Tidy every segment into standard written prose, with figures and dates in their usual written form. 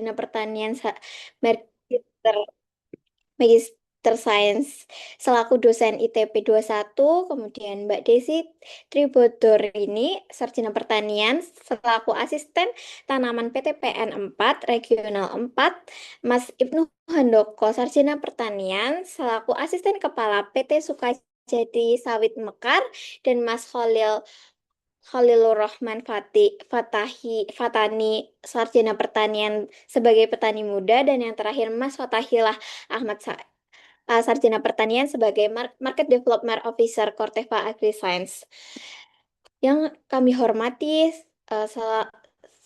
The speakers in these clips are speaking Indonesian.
Sarjana Pertanian Magister Magister Sains selaku dosen ITP 21, kemudian Mbak Desi Tribodor ini Sarjana Pertanian selaku asisten tanaman PTPN 4 Regional 4, Mas Ibnu Handoko Sarjana Pertanian selaku asisten kepala PT Sukajadi Sawit Mekar, dan Mas Khalilur Rahman Fatani Sarjana Pertanian sebagai petani muda, dan yang terakhir Mas Fatahillah Ahmad Sarjana Pertanian sebagai Market Development Officer Corteva AgriScience. Yang kami hormati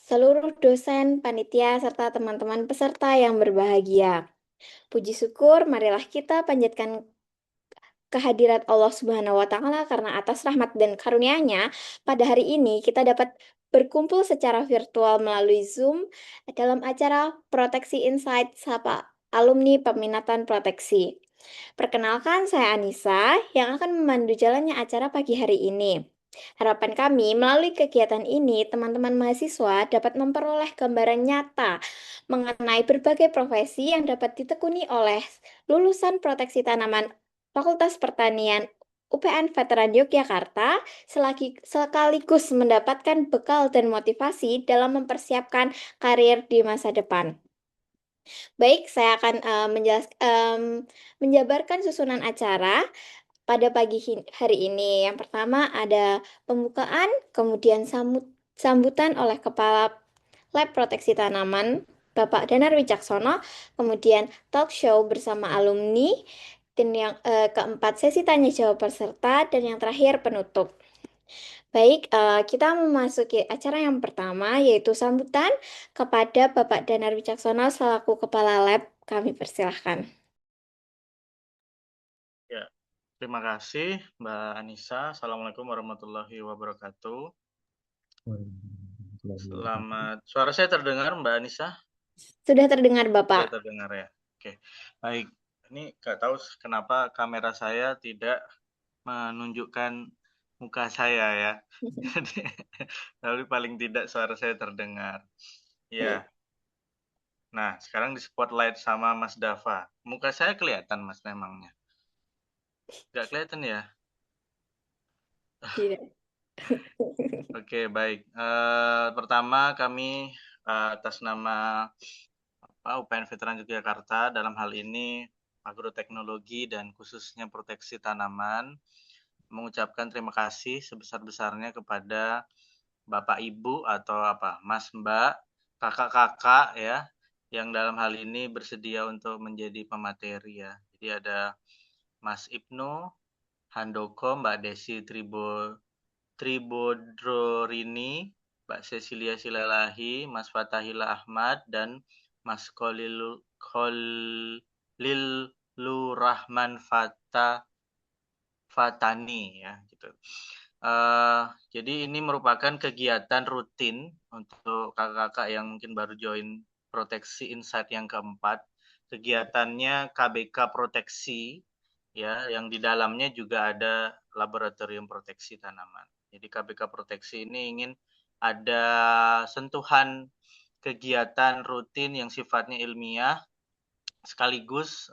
seluruh dosen, panitia, serta teman-teman peserta yang berbahagia. Puji syukur, marilah kita panjatkan kehadirat Allah Subhanahu wa Ta'ala, karena atas rahmat dan karunia-Nya pada hari ini kita dapat berkumpul secara virtual melalui Zoom dalam acara Proteksi Insight Sapa Alumni Peminatan Proteksi. Perkenalkan, saya Anissa yang akan memandu jalannya acara pagi hari ini. Harapan kami melalui kegiatan ini, teman-teman mahasiswa dapat memperoleh gambaran nyata mengenai berbagai profesi yang dapat ditekuni oleh lulusan proteksi tanaman Fakultas Pertanian UPN Veteran Yogyakarta, sekaligus mendapatkan bekal dan motivasi dalam mempersiapkan karir di masa depan. Baik, saya akan menjabarkan susunan acara pada pagi hari ini. Yang pertama ada pembukaan, kemudian sambutan oleh Kepala Lab Proteksi Tanaman, Bapak Danar Wicaksono, kemudian talk show bersama alumni, dan yang keempat sesi tanya jawab peserta, dan yang terakhir penutup. Baik, kita memasuki acara yang pertama, yaitu sambutan kepada Bapak Danar Wicaksono selaku Kepala Lab. Kami persilahkan. Ya, terima kasih Mbak Anissa. Assalamualaikum warahmatullahi wabarakatuh. Selamat, suara saya terdengar Mbak Anissa? Sudah terdengar Bapak. Sudah terdengar ya. Oke, baik. Ini nggak tahu kenapa kamera saya tidak menunjukkan muka saya ya. Jadi, tapi paling tidak suara saya terdengar. Ya. Nah, sekarang di spotlight sama Mas Dava. Muka saya kelihatan Mas memangnya? Nggak kelihatan ya? Tidak. Oke, baik. Pertama kami atas nama UPN Veteran Yogyakarta, dalam hal ini agroteknologi dan khususnya proteksi tanaman, mengucapkan terima kasih sebesar-besarnya kepada Bapak Ibu atau Mas Mbak, kakak-kakak ya, yang dalam hal ini bersedia untuk menjadi pemateri ya. Jadi ada Mas Ibnu Handoko, Mbak Desi Tribodrorini, Mbak Cecilia Silalahi, Mas Fatahillah Ahmad, dan Mas Khalilur Fatani ya gitu. Jadi ini merupakan kegiatan rutin untuk kakak-kakak yang mungkin baru join Proteksi Insight yang keempat. Kegiatannya KBK Proteksi ya, yang di dalamnya juga ada laboratorium proteksi tanaman. Jadi KBK Proteksi ini ingin ada sentuhan kegiatan rutin yang sifatnya ilmiah, sekaligus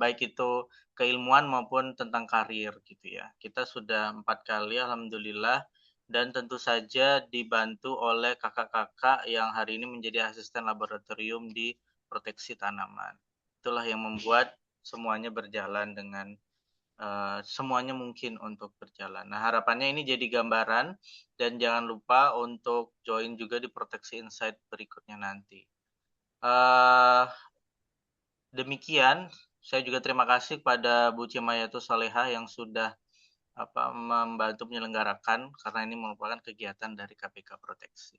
baik itu keilmuan maupun tentang karir gitu ya. Kita sudah 4 kali alhamdulillah, dan tentu saja dibantu oleh kakak-kakak yang hari ini menjadi asisten laboratorium di proteksi tanaman. Itulah yang membuat semuanya berjalan dengan semuanya mungkin untuk berjalan. Nah, harapannya ini jadi gambaran, dan jangan lupa untuk join juga di Proteksi Insight berikutnya nanti. Demikian, saya juga terima kasih kepada Bu Cimayatus Saleha yang sudah membantu menyelenggarakan, karena ini merupakan kegiatan dari KPK Proteksi.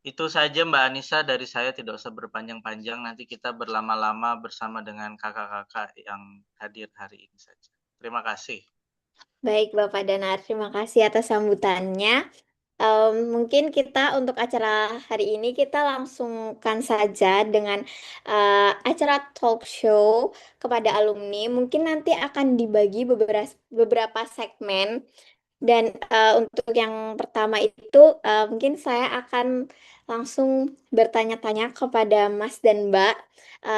Itu saja Mbak Anissa dari saya, tidak usah berpanjang-panjang, nanti kita berlama-lama bersama dengan kakak-kakak yang hadir hari ini saja. Terima kasih. Baik, Bapak Danar, terima kasih atas sambutannya. Mungkin kita untuk acara hari ini kita langsungkan saja dengan acara talk show kepada alumni. Mungkin nanti akan dibagi beberapa segmen, dan untuk yang pertama itu mungkin saya akan langsung bertanya-tanya kepada Mas dan Mbak,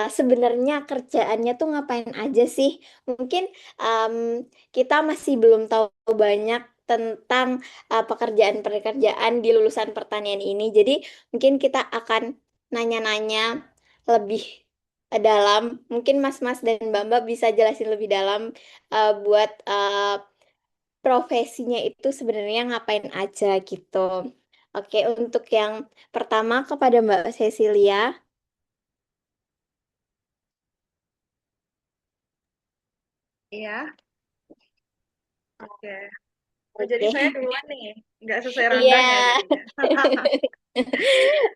sebenarnya kerjaannya tuh ngapain aja sih? Mungkin em, kita masih belum tahu banyak tentang pekerjaan-pekerjaan di lulusan pertanian ini. Jadi mungkin kita akan nanya-nanya lebih dalam. Mungkin Mas-Mas dan Mbak-Mbak bisa jelasin lebih dalam buat profesinya itu sebenarnya ngapain aja gitu. Oke, untuk yang pertama kepada Mbak Cecilia. Iya, oke. Oh, jadi Oke. saya duluan nih, nggak sesuai Iya. rundown ya jadinya.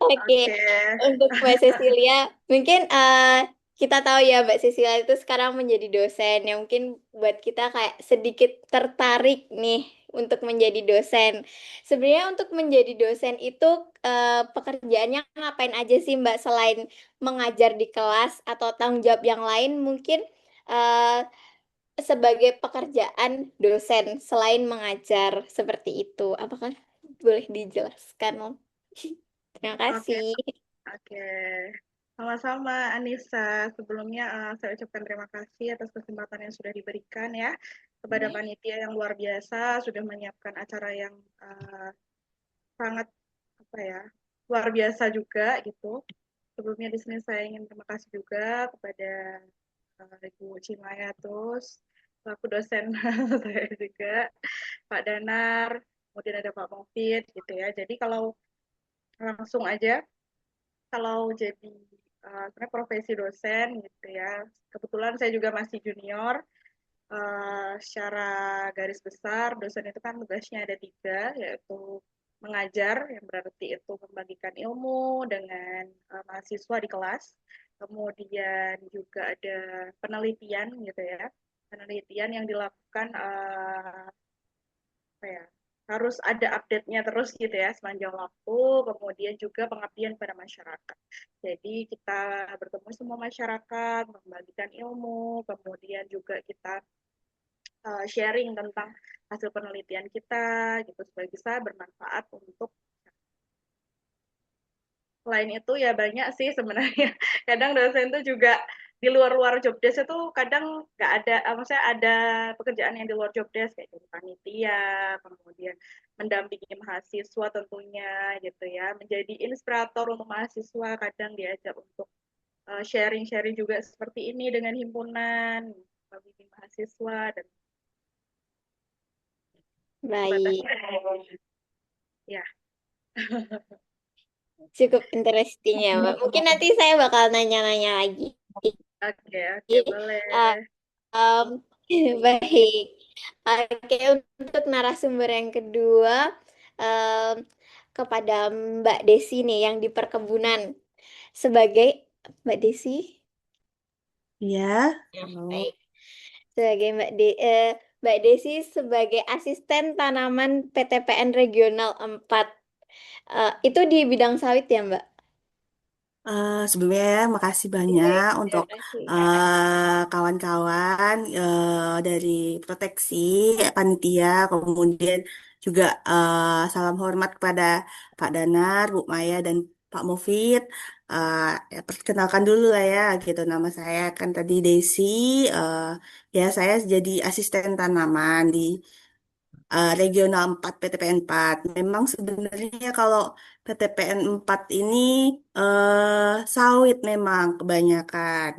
Oke, Oke, untuk Mbak Cecilia, mungkin kita tahu ya Mbak Cecilia itu sekarang menjadi dosen, yang mungkin buat kita kayak sedikit tertarik nih untuk menjadi dosen. Sebenarnya untuk menjadi dosen itu pekerjaannya ngapain aja sih Mbak selain mengajar di kelas atau tanggung jawab yang lain mungkin eh, sebagai pekerjaan dosen selain mengajar seperti itu. Apakah boleh dijelaskan? Terima oke, kasih. oke. Sama-sama Anissa. Sebelumnya saya ucapkan terima kasih atas kesempatan yang sudah diberikan ya kepada panitia yang luar biasa sudah menyiapkan acara yang sangat apa ya luar biasa juga gitu. Sebelumnya di sini saya ingin terima kasih juga kepada Ibu Cimaya terus selaku dosen saya juga Pak Danar, kemudian ada Pak Mufid gitu ya. Jadi kalau langsung aja, kalau jadi sebenarnya profesi dosen gitu ya, kebetulan saya juga masih junior. Secara garis besar, dosen itu kan tugasnya ada tiga, yaitu mengajar, yang berarti itu membagikan ilmu dengan mahasiswa di kelas. Kemudian juga ada penelitian gitu ya, penelitian yang dilakukan apa ya, harus ada update-nya terus gitu ya sepanjang waktu, kemudian juga pengabdian pada masyarakat. Jadi kita bertemu semua masyarakat, membagikan ilmu, kemudian juga kita sharing tentang hasil penelitian kita gitu supaya bisa bermanfaat untuk selain itu ya banyak sih sebenarnya. Kadang dosen itu juga di luar-luar job desk itu kadang nggak ada, maksudnya ada pekerjaan yang di luar job desk kayak jadi panitia, kemudian mendampingi mahasiswa tentunya gitu ya, menjadi inspirator untuk mahasiswa, kadang diajak untuk sharing-sharing juga seperti ini dengan himpunan, membimbing mahasiswa dan Baik, sebatasnya ya. cukup interesting ya, Mbak. Mungkin nanti saya bakal nanya-nanya lagi. Oke, oke, Uh, boleh. um, baik. Oke, untuk narasumber yang kedua, um, kepada Mbak Desi nih yang di perkebunan. Sebagai Mbak Desi, Iya, ya, halo. baik. Sebagai Mbak Desi sebagai asisten tanaman PTPN Regional 4. Itu di bidang sawit ya, Mbak? Sebelumnya makasih Iya, banyak terima untuk kasih. kawan-kawan dari proteksi panitia, kemudian juga salam hormat kepada Pak Danar, Bu Maya, dan Pak Mufid. Ya, perkenalkan dulu lah ya, gitu. Nama saya kan tadi Desi. eh, ya, saya jadi asisten tanaman di Regional 4 PTPN 4. Memang sebenarnya kalau PTPN 4 ini sawit memang kebanyakan.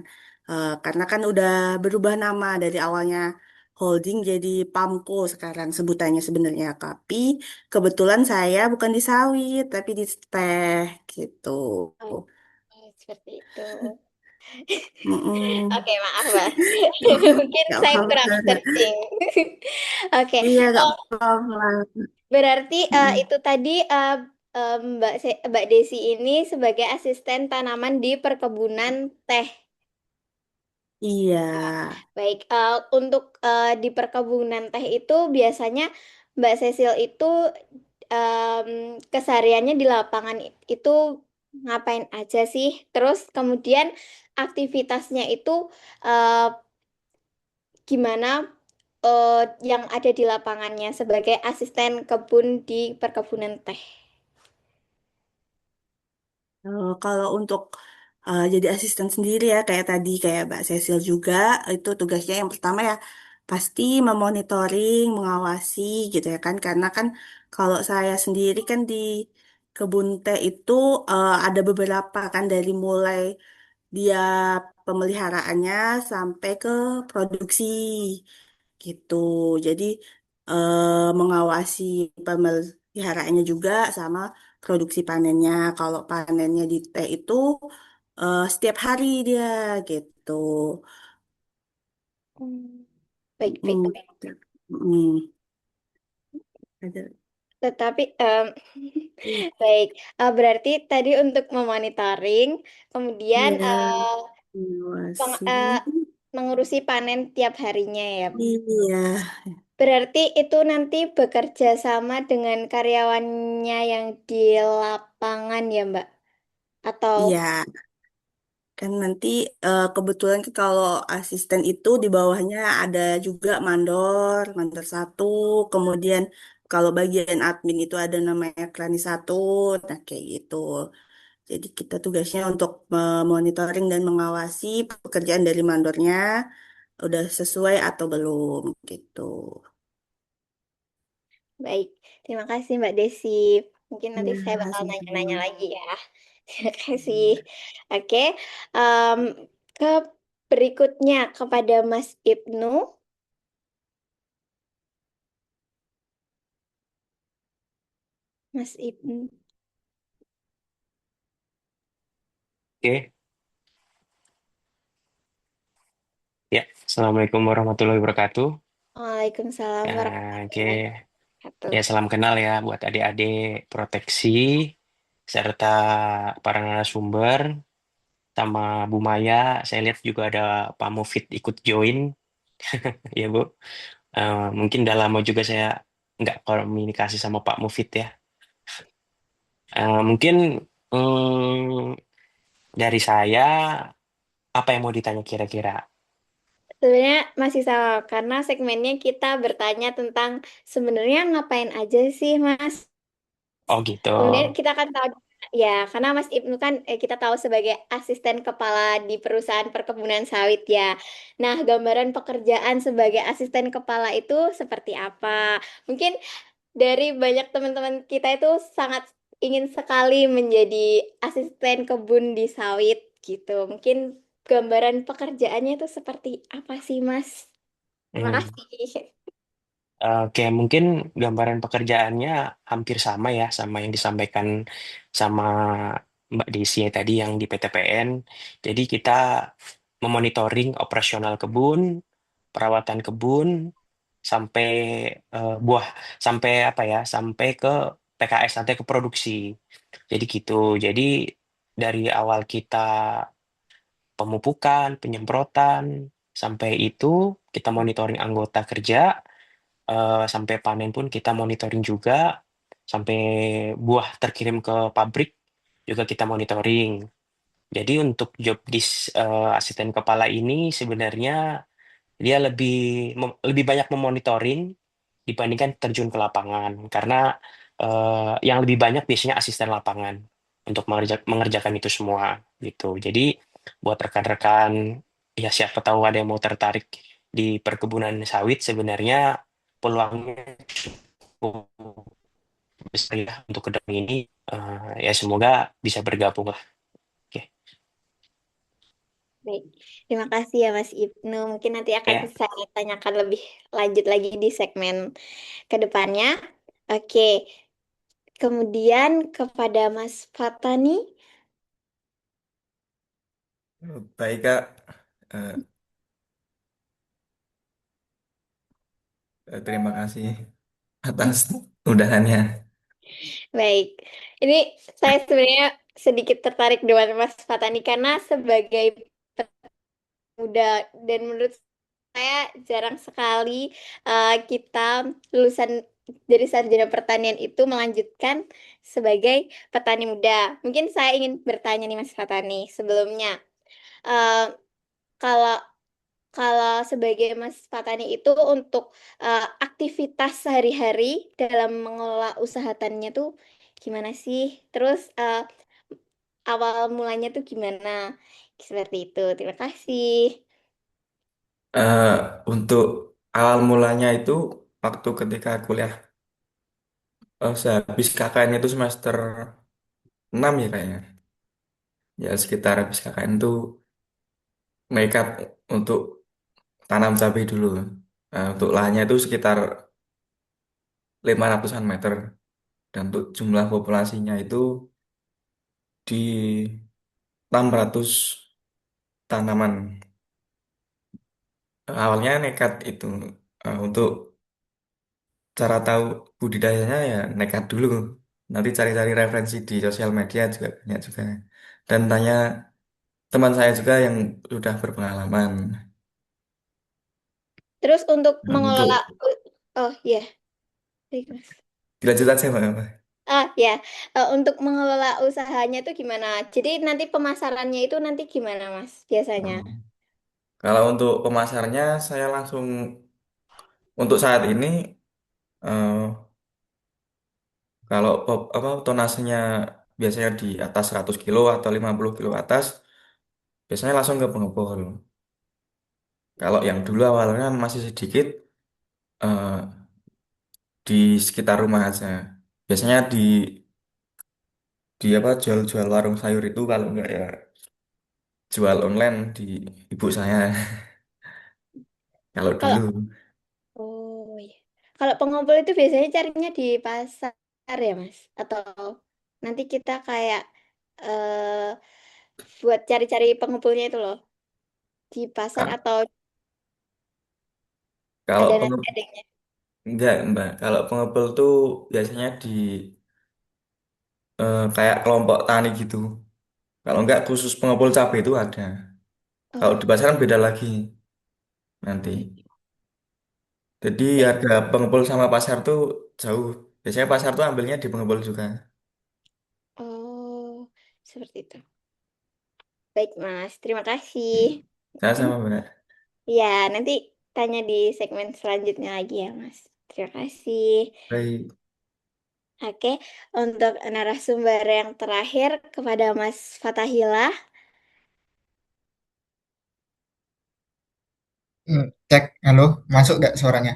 Karena kan udah berubah nama dari awalnya holding jadi Pamko sekarang sebutannya sebenarnya. Tapi kebetulan saya bukan di sawit tapi di teh gitu. Oh, seperti itu. Mm-mm. Oke, maaf, Mbak. Mungkin Gak saya kurang apa-apa. searching. Oke, Iya, gak oh, apa-apa. berarti Mm-mm. itu tadi Mbak Desi ini sebagai asisten tanaman di perkebunan teh. Iya. Baik, untuk di perkebunan teh itu biasanya Mbak Cecil itu em, kesehariannya di lapangan itu ngapain aja sih? Terus kemudian aktivitasnya itu eh, gimana yang ada di lapangannya sebagai asisten kebun di perkebunan teh? Kalau untuk jadi asisten sendiri ya kayak tadi kayak Mbak Cecil juga itu tugasnya yang pertama ya pasti memonitoring, mengawasi gitu ya kan karena kan kalau saya sendiri kan di kebun teh itu ada beberapa kan dari mulai dia pemeliharaannya sampai ke produksi gitu. Jadi mengawasi pemeliharaannya juga sama produksi panennya. Kalau panennya di teh itu setiap hari dia gitu. Hmm. Baik, baik. Mm, mm, ada. Tetapi baik, berarti tadi untuk memonitoring, kemudian Iya, mengawasi. mengurusi panen tiap harinya ya. Iya, Berarti itu nanti bekerja sama dengan karyawannya yang di lapangan ya, Mbak? Atau iya. Kan nanti kebetulan kan kalau asisten itu di bawahnya ada juga mandor, mandor satu, kemudian kalau bagian admin itu ada namanya krani satu, nah kayak gitu. Jadi kita tugasnya untuk monitoring dan mengawasi pekerjaan dari mandornya udah sesuai atau belum gitu. baik, terima kasih Mbak Desi. Mungkin nanti saya Ya, bakal nanya-nanya sama-sama. lagi ya. Terima kasih. Oke, em, ke berikutnya kepada Mas Ibnu. Mas Ibnu. Oke, ya. Assalamualaikum warahmatullahi wabarakatuh. Waalaikumsalam Oke, warahmatullahi wabarakatuh. ya salam kenal ya buat adik-adik proteksi serta para narasumber sama Bu Maya. Saya lihat juga ada Pak Mufid ikut join, ya Bu. Mungkin udah lama juga saya nggak komunikasi sama Pak Mufid ya. Mungkin hmm, dari saya apa yang mau ditanya kira-kira? Sebenarnya masih sama karena segmennya kita bertanya tentang sebenarnya ngapain aja sih Mas. Oh gitu. Kemudian kita akan tahu ya karena Mas Ibnu kan kita tahu sebagai asisten kepala di perusahaan perkebunan sawit ya. Nah, gambaran pekerjaan sebagai asisten kepala itu seperti apa? Mungkin dari banyak teman-teman kita itu sangat ingin sekali menjadi asisten kebun di sawit gitu. Mungkin gambaran pekerjaannya itu seperti apa sih, Mas? Terima Hmm. kasih. Oke, mungkin gambaran pekerjaannya hampir sama ya, sama yang disampaikan sama Mbak Desi tadi yang di PTPN. Jadi kita memonitoring operasional kebun, perawatan kebun, sampai buah, sampai apa ya, sampai ke PKS, nanti ke produksi. Jadi gitu. Jadi dari awal kita pemupukan, penyemprotan, sampai itu kita monitoring anggota kerja sampai panen pun kita monitoring juga, sampai buah terkirim ke pabrik juga kita monitoring. Jadi untuk job asisten kepala ini sebenarnya dia lebih banyak memonitoring dibandingkan terjun ke lapangan karena yang lebih banyak biasanya asisten lapangan untuk mengerjakan itu semua gitu. Jadi buat rekan-rekan ya siapa tahu ada yang mau tertarik di perkebunan sawit sebenarnya peluangnya cukup besar ya untuk ke depan ini. Ya semoga bisa bergabung lah. Oke. Baik. Terima kasih ya Mas Ibnu. Mungkin nanti akan Ya, saya tanyakan lebih lanjut lagi di segmen ke depannya. Oke. Kemudian kepada Mas Fatani. Baik Kak. Eh, Terima kasih atas udahannya. Baik. Ini saya sebenarnya sedikit tertarik dengan Mas Fatani karena sebagai muda dan menurut saya jarang sekali kita lulusan dari sarjana pertanian itu melanjutkan sebagai petani muda. Mungkin saya ingin bertanya nih Mas Fatani sebelumnya. eh, kalau kalau sebagai Mas Fatani itu untuk aktivitas sehari-hari dalam mengelola usaha taninya tuh gimana sih? Terus awal mulanya tuh gimana? Seperti itu. Terima kasih. Eh, untuk awal mulanya itu waktu ketika kuliah, sehabis KKN itu semester 6 ya kayaknya. Ya sekitar habis KKN itu nekat untuk tanam cabai dulu. Untuk lahannya itu sekitar 500-an meter. Dan untuk jumlah populasinya itu di 600 tanaman. Awalnya nekat itu, untuk cara tahu budidayanya ya nekat dulu. Nanti cari-cari referensi di sosial media juga banyak juga. Dan tanya teman saya juga yang sudah berpengalaman. Terus untuk Nah, mengelola, untuk oh ya, baik, Mas. dilanjut aja Mbak. Ah ya, untuk mengelola usahanya tuh gimana? Jadi nanti pemasarannya itu nanti gimana, Mas? Biasanya. Hmm. Kalau untuk pemasarnya saya langsung untuk saat ini, eh, kalau apa tonasenya biasanya di atas 100 kilo atau 50 kilo atas, biasanya langsung ke pengepul. Kalau yang dulu awalnya masih sedikit, eh, di sekitar rumah aja. Biasanya di apa jual-jual warung sayur itu kalau enggak ya jual online di ibu saya. Kalau dulu, Kalau Oh iya. Kalau pengumpul itu biasanya carinya di pasar ya, Mas? Atau nanti kita kayak buat cari-cari pengumpulnya itu loh di pasar Kak, atau kalau ada nanti pengepul adanya. enggak Mbak, kalau pengepul tuh biasanya di, kayak kelompok tani gitu. Kalau enggak khusus pengepul cabai itu ada. Kalau di Oh, pasar kan beda lagi nanti. baik. Jadi Baik. harga pengepul sama pasar tuh jauh. Biasanya pasar tuh ambilnya di pengepul juga. Oh, seperti itu. Baik, Mas. Terima kasih. Hmm. Mm. Sama-sama Mbak. Ya, nanti tanya di segmen selanjutnya lagi ya, Mas. Terima kasih. Baik. Oke, untuk narasumber yang terakhir kepada Mas Fatahila. Cek, halo, masuk gak suaranya?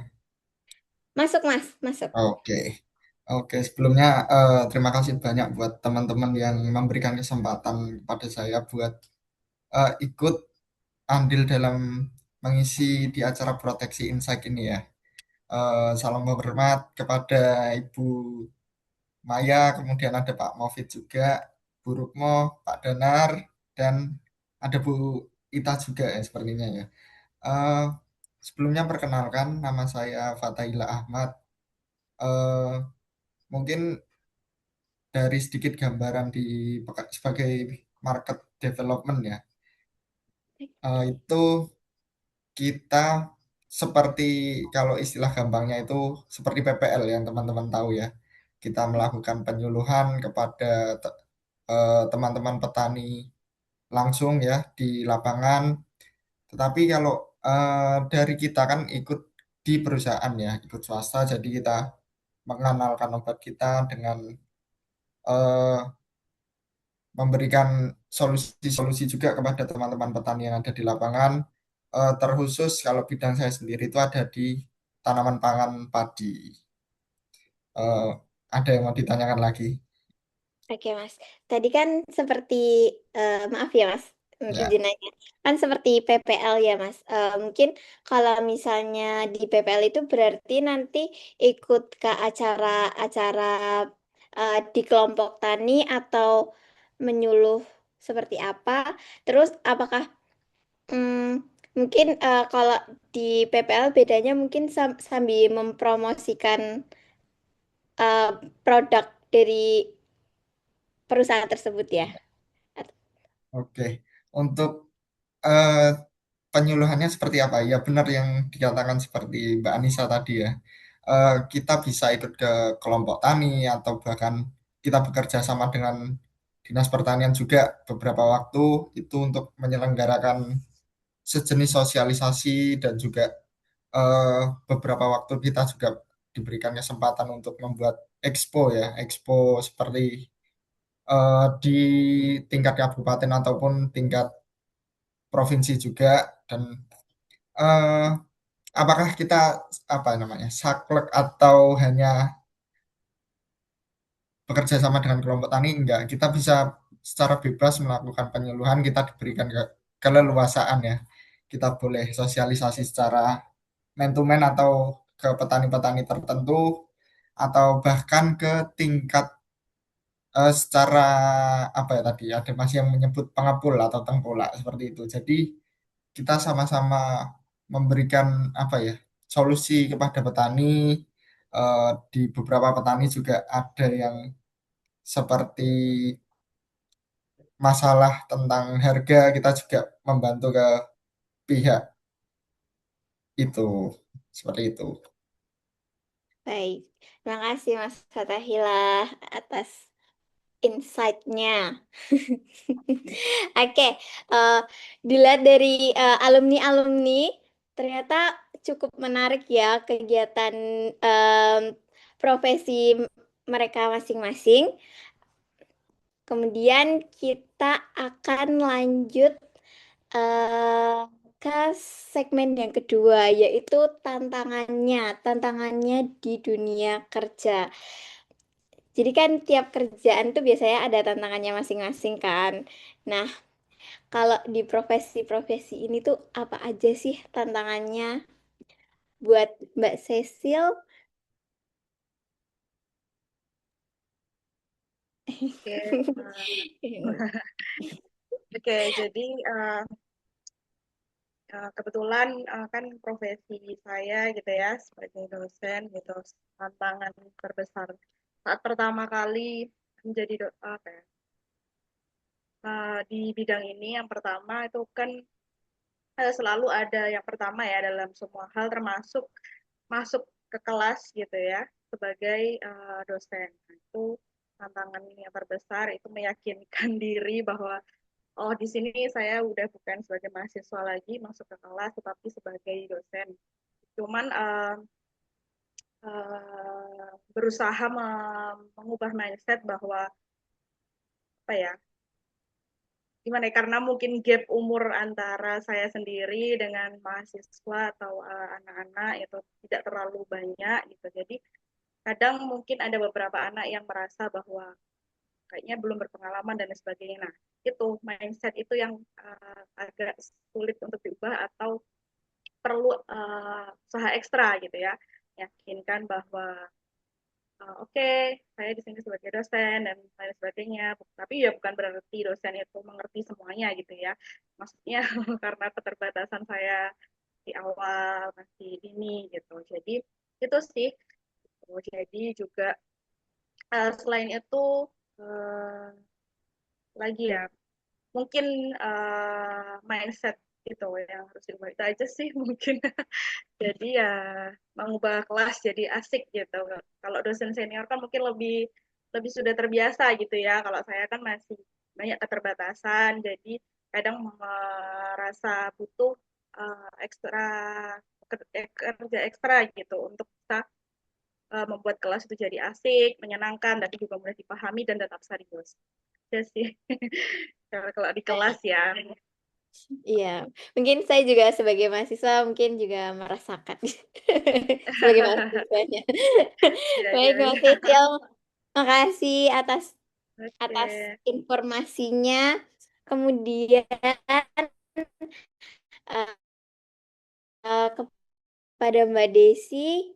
Masuk, Mas. Masuk. Oke, oke. Sebelumnya terima kasih banyak buat teman-teman yang memberikan kesempatan kepada saya buat ikut andil dalam mengisi di acara Proteksi Insight ini ya. Salam hormat kepada Ibu Maya, kemudian ada Pak Mofid juga, Bu Rukmo, Pak Danar, dan ada Bu Ita juga ya sepertinya ya. Eh, Sebelumnya perkenalkan, nama saya Fatahila Ahmad. eh Mungkin dari sedikit gambaran di sebagai market development ya, itu kita seperti kalau istilah gampangnya itu seperti PPL yang teman-teman tahu ya. Kita melakukan penyuluhan kepada teman-teman petani langsung ya di lapangan. Tetapi kalau dari kita kan ikut di perusahaan ya, ikut swasta, jadi kita mengenalkan obat kita dengan eh, memberikan solusi-solusi juga kepada teman-teman petani yang ada di lapangan. Terkhusus kalau bidang saya sendiri itu ada di tanaman pangan padi. Eh, ada yang mau ditanyakan lagi? Oke, Mas. Tadi kan seperti, maaf ya, Mas, Ya, izin nanya. Kan seperti PPL ya, Mas. Mungkin kalau misalnya di PPL itu berarti nanti ikut ke acara-acara di kelompok tani atau menyuluh seperti apa. Terus apakah mungkin kalau di PPL bedanya mungkin sambil mempromosikan eh, produk dari perusahaan tersebut ya. oke. Untuk eh, penyuluhannya seperti apa? Ya benar yang dikatakan seperti Mbak Anissa tadi ya. Kita bisa ikut ke kelompok tani atau bahkan kita bekerja sama dengan Dinas Pertanian juga beberapa waktu itu untuk menyelenggarakan sejenis sosialisasi dan juga eh, beberapa waktu kita juga diberikan kesempatan untuk membuat expo ya, expo seperti di tingkat kabupaten ataupun tingkat provinsi juga. Dan eh, apakah kita apa namanya saklek atau hanya bekerja sama dengan kelompok tani? Enggak, kita bisa secara bebas melakukan penyuluhan, kita diberikan keleluasaan ya. Kita boleh sosialisasi secara man to man atau ke petani-petani tertentu atau bahkan ke tingkat secara apa ya tadi ada masih yang menyebut pengepul atau tengkulak seperti itu. Jadi kita sama-sama memberikan apa ya solusi kepada petani. Di beberapa petani juga ada yang seperti masalah tentang harga, kita juga membantu ke pihak itu seperti itu. Baik, terima kasih Mas Fatahila atas insight-nya. Oke, eh, dilihat dari alumni-alumni, ternyata cukup menarik ya kegiatan profesi mereka masing-masing. Kemudian kita akan lanjut eh, ke segmen yang kedua, yaitu tantangannya di dunia kerja. Jadi kan tiap kerjaan tuh biasanya ada tantangannya masing-masing kan. Nah, kalau di profesi-profesi ini tuh apa aja sih tantangannya buat Mbak Cecil? Oke, oke, jadi kebetulan kan profesi saya gitu ya sebagai dosen gitu, tantangan terbesar saat pertama kali menjadi apa ya, di bidang ini yang pertama itu kan selalu ada yang pertama ya dalam semua hal termasuk masuk ke kelas gitu ya sebagai dosen. Nah, itu tantangan yang terbesar itu meyakinkan diri bahwa oh di sini saya udah bukan sebagai mahasiswa lagi masuk ke kelas tetapi sebagai dosen. Cuman berusaha mengubah mindset bahwa apa ya gimana ya, karena mungkin gap umur antara saya sendiri dengan mahasiswa atau anak-anak itu tidak terlalu banyak gitu. Jadi kadang mungkin ada beberapa anak yang merasa bahwa kayaknya belum berpengalaman dan sebagainya. Nah, itu mindset itu yang agak sulit untuk diubah atau perlu usaha ekstra gitu ya. Yakinkan bahwa oke, saya di sini sebagai dosen dan lain sebagainya. Tapi ya bukan berarti dosen itu mengerti semuanya gitu ya. Maksudnya karena keterbatasan saya di awal masih dini gitu. Jadi itu sih. Jadi juga selain itu uh, lagi ya mungkin mindset itu yang harus diubah itu aja sih mungkin. Jadi ya mengubah kelas jadi asik gitu. Kalau dosen senior kan mungkin lebih lebih sudah terbiasa gitu ya. Kalau saya kan masih banyak keterbatasan, jadi kadang merasa butuh ekstra kerja ekstra gitu untuk bisa membuat kelas itu jadi asik, menyenangkan, tapi juga mudah dipahami dan tetap serius. Ya sih. Kalau di kelas ya. Iya, mungkin saya juga sebagai mahasiswa mungkin juga merasakan sebagai mahasiswanya. Ya, Baik, ya, Mas ya. Cecil, makasih atas Oke. informasinya. Kemudian eh, kepada Mbak Desi,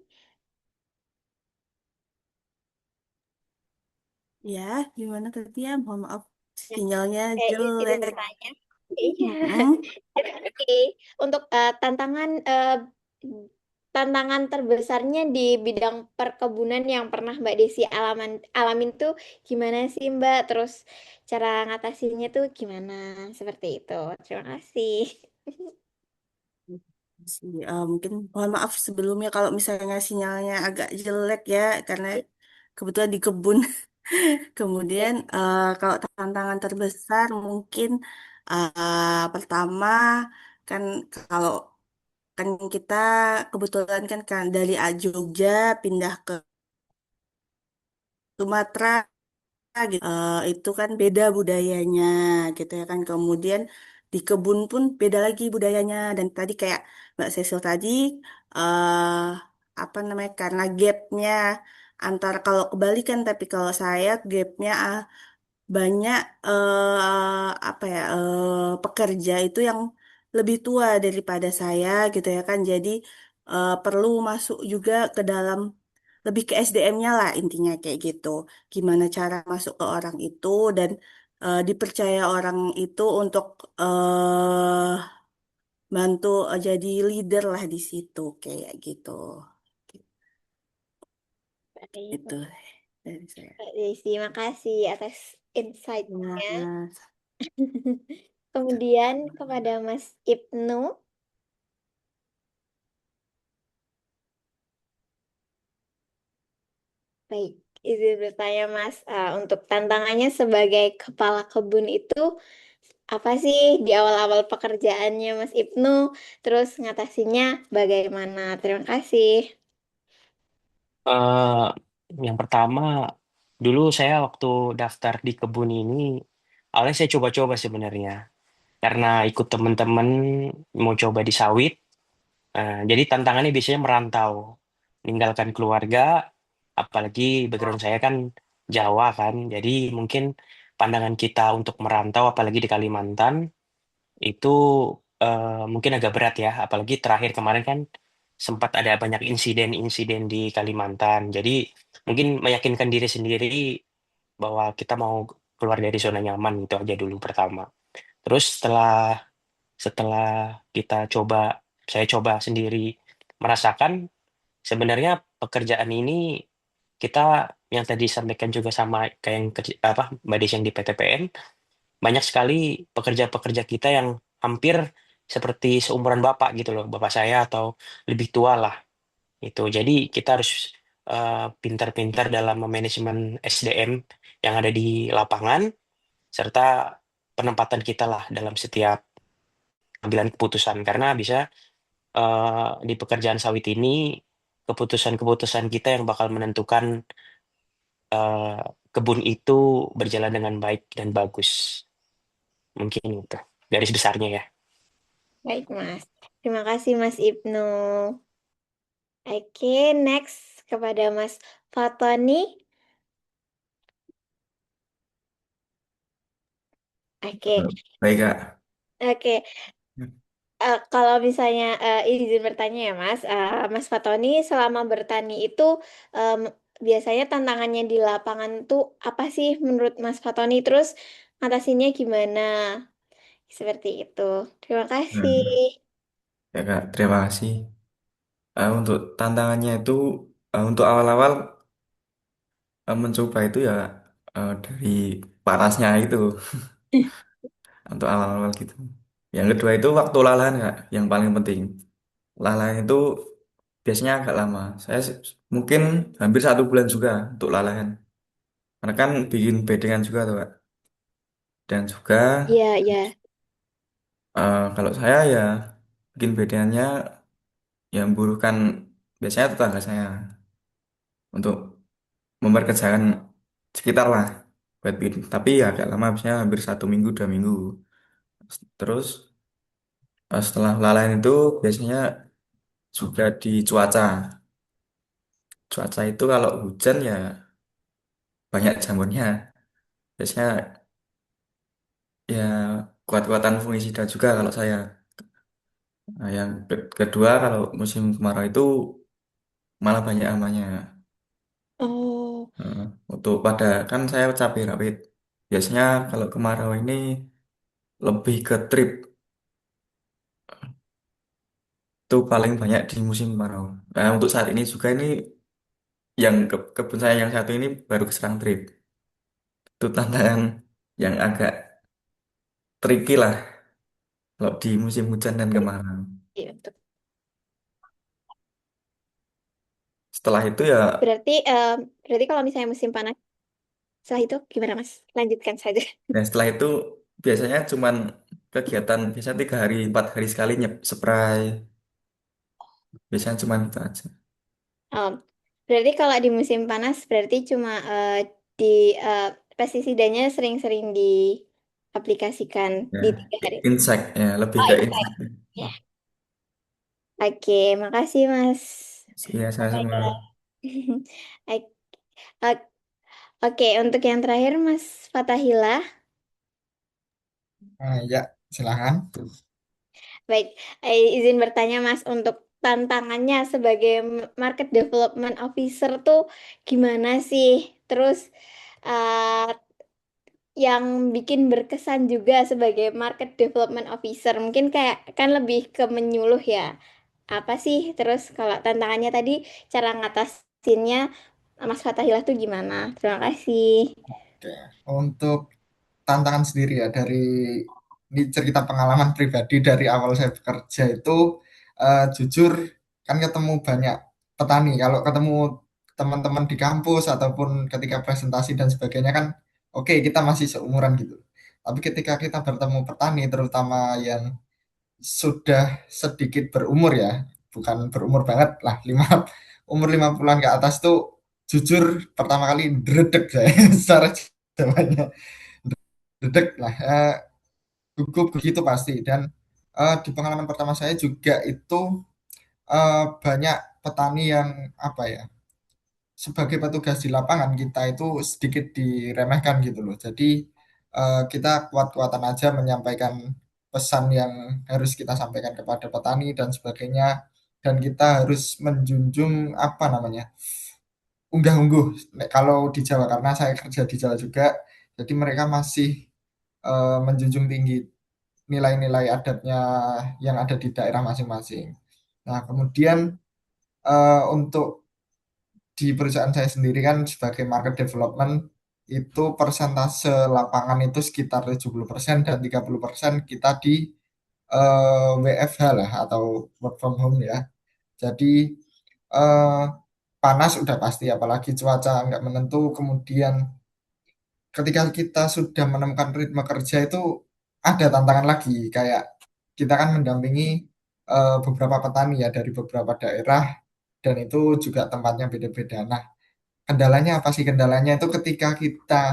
Ya, gimana tadi ya? Mohon maaf, nah, sinyalnya izin jelek. bertanya. Iya. Mm-mm. Oke, untuk tantangan terbesarnya di bidang perkebunan yang pernah Mbak Desi alamin tuh gimana sih Mbak? Terus cara ngatasinnya tuh gimana? Seperti itu. Terima kasih. Mungkin mohon maaf sebelumnya kalau misalnya sinyalnya agak jelek ya, karena kebetulan di kebun. Kemudian kalau tantangan terbesar mungkin pertama kan kalau kan kita kebetulan kan dari Jogja pindah ke Sumatera gitu. Itu kan beda budayanya gitu ya kan. Kemudian di kebun pun beda lagi budayanya. Dan tadi kayak Mbak Cecil tadi eh apa namanya karena gapnya antara kalau kebalikan tapi kalau saya gapnya banyak apa ya pekerja itu yang lebih tua daripada saya gitu ya kan. Jadi perlu masuk juga ke dalam lebih ke SDM-nya lah intinya kayak gitu. Gimana cara masuk ke orang itu dan dipercaya orang itu untuk bantu jadi leader lah di situ kayak gitu. Baik, Itu dari saya. Mbak Desi, makasih atas insight-nya. Nah, Kemudian kepada Mas Ibnu. Baik, izin bertanya Mas, untuk tantangannya sebagai kepala kebun itu apa sih di awal-awal pekerjaannya Mas Ibnu? Terus ngatasinnya bagaimana? Terima kasih. Eh, yang pertama, dulu saya waktu daftar di kebun ini, awalnya saya coba-coba sebenarnya. Karena ikut teman-teman mau coba di sawit, jadi tantangannya biasanya merantau, meninggalkan keluarga, apalagi background saya kan Jawa kan, jadi mungkin pandangan kita untuk merantau, apalagi di Kalimantan, itu mungkin agak berat ya, apalagi terakhir kemarin kan sempat ada banyak insiden-insiden di Kalimantan. Jadi mungkin meyakinkan diri sendiri bahwa kita mau keluar dari zona nyaman itu aja dulu pertama. Terus setelah kita coba, saya coba sendiri merasakan sebenarnya pekerjaan ini kita yang tadi sampaikan juga sama kayak yang apa Mbak Desi yang di PTPN, banyak sekali pekerja-pekerja kita yang hampir seperti seumuran bapak gitu loh, bapak saya atau lebih tua lah itu. Jadi kita harus pintar-pintar dalam manajemen SDM yang ada di lapangan serta penempatan kita lah dalam setiap ambilan keputusan karena bisa di pekerjaan sawit ini keputusan-keputusan kita yang bakal menentukan eh, kebun itu berjalan dengan baik dan bagus. Mungkin itu garis besarnya ya. Baik Mas. Terima kasih Mas Ibnu. Oke, next kepada Mas Fatoni. Oke, Baik, Kak. oke. Kalau misalnya izin bertanya ya Mas, Mas Fatoni selama bertani itu em, biasanya tantangannya di lapangan tuh apa sih menurut Mas Fatoni? Terus ngatasinnya gimana? Seperti itu. Terima kasih. Hmm. Ya, Kak, terima kasih. Untuk tantangannya itu, untuk awal-awal mencoba itu ya dari panasnya itu, untuk awal-awal gitu. Yang kedua itu waktu lalahan, Kak, yang paling penting. Lalahan itu biasanya agak lama. Mungkin hampir 1 bulan juga untuk lalahan. Karena kan bikin bedengan juga tuh, Kak. Dan juga Iya, iya. kalau saya ya bikin bedengannya yang buruhkan biasanya tetangga saya untuk memperkerjakan sekitar lah buat bikin. Tapi ya agak lama, biasanya hampir 1 minggu 2 minggu. Terus setelah lalahan itu biasanya juga di cuaca. Cuaca itu kalau hujan ya banyak jamurnya. Biasanya ya kuat-kuatan fungisida juga kalau saya. Nah, yang kedua kalau musim kemarau itu malah banyak hambanya. Oh, Nah, untuk pada kan saya cabai rawit. Biasanya kalau kemarau ini lebih ke trip itu paling banyak di musim kemarau. Nah, untuk saat ini juga ini yang kebun saya yang satu ini baru keserang trip. Itu tantangan yang agak tricky lah kalau di musim hujan dan kemarau. iya, betul. Setelah itu ya, Berarti berarti kalau misalnya musim panas setelah itu gimana Mas? Lanjutkan saja. dan setelah itu biasanya cuman kegiatan biasa 3 hari 4 hari sekali spray. Biasanya cuman itu aja. Berarti kalau di musim panas berarti cuma di eh, pestisidanya sering-sering diaplikasikan Ya, di 3 hari? insight ya, lebih Oh, ke insight. insight. Ya. Oke, makasih Mas Iya, sama-sama. Fatahila. Oke, oke, untuk yang terakhir Mas Fatahila. Ya, silakan. Baik, izin bertanya Mas, untuk tantangannya sebagai Market Development Officer tuh gimana sih? Terus eh, yang bikin berkesan juga sebagai Market Development Officer, mungkin kayak kan lebih ke menyuluh ya. Apa sih? Terus kalau tantangannya tadi cara ngatasinnya Mas Fatahillah tuh gimana? Terima kasih. Oke. Untuk tantangan sendiri ya dari ini cerita pengalaman pribadi dari awal saya bekerja itu jujur kan ketemu banyak petani. Kalau ketemu teman-teman di kampus ataupun ketika presentasi dan sebagainya kan oke kita masih seumuran gitu. Tapi ketika kita bertemu petani terutama yang sudah sedikit berumur ya, bukan berumur banget lah, umur 50-an ke atas tuh jujur pertama kali dredeg saya secara Jawanya dedek lah gugup begitu pasti dan di pengalaman pertama saya juga itu banyak petani yang apa ya sebagai petugas di lapangan kita itu sedikit diremehkan gitu loh jadi kita kuat-kuatan aja menyampaikan pesan yang harus kita sampaikan kepada petani dan sebagainya dan kita harus menjunjung apa namanya unggah-ungguh. Kalau di Jawa karena saya kerja di Jawa juga jadi mereka masih menjunjung tinggi nilai-nilai adatnya yang ada di daerah masing-masing. Nah, kemudian untuk di perusahaan saya sendiri kan sebagai market development itu persentase lapangan itu sekitar 70% dan 30% kita di WFH lah atau work from home ya. Jadi eh, panas udah pasti apalagi cuaca nggak menentu kemudian ketika kita sudah menemukan ritme kerja itu ada tantangan lagi kayak kita kan mendampingi beberapa petani ya dari beberapa daerah dan itu juga tempatnya beda-beda. Nah, kendalanya apa sih? Kendalanya itu ketika kita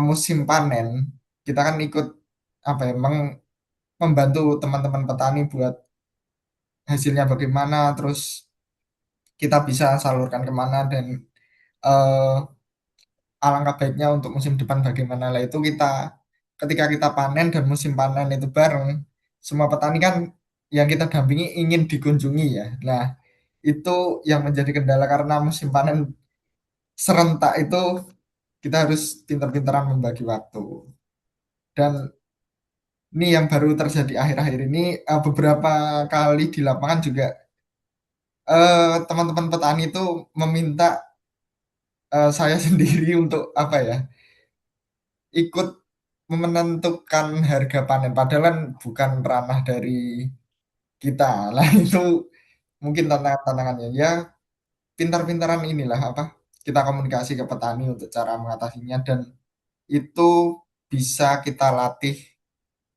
musim panen, kita kan ikut apa ya, membantu teman-teman petani buat hasilnya bagaimana, terus kita bisa salurkan kemana dan eh, alangkah baiknya untuk musim depan bagaimana lah itu kita ketika kita panen dan musim panen itu bareng semua petani kan yang kita dampingi ingin dikunjungi ya nah itu yang menjadi kendala karena musim panen serentak itu kita harus pintar-pintaran membagi waktu dan ini yang baru terjadi akhir-akhir ini beberapa kali di lapangan juga teman-teman petani itu meminta saya sendiri untuk apa ya ikut menentukan harga panen padahal kan bukan ranah dari kita lah itu mungkin tantangannya ya pintar-pintaran inilah apa kita komunikasi ke petani untuk cara mengatasinya dan itu bisa kita latih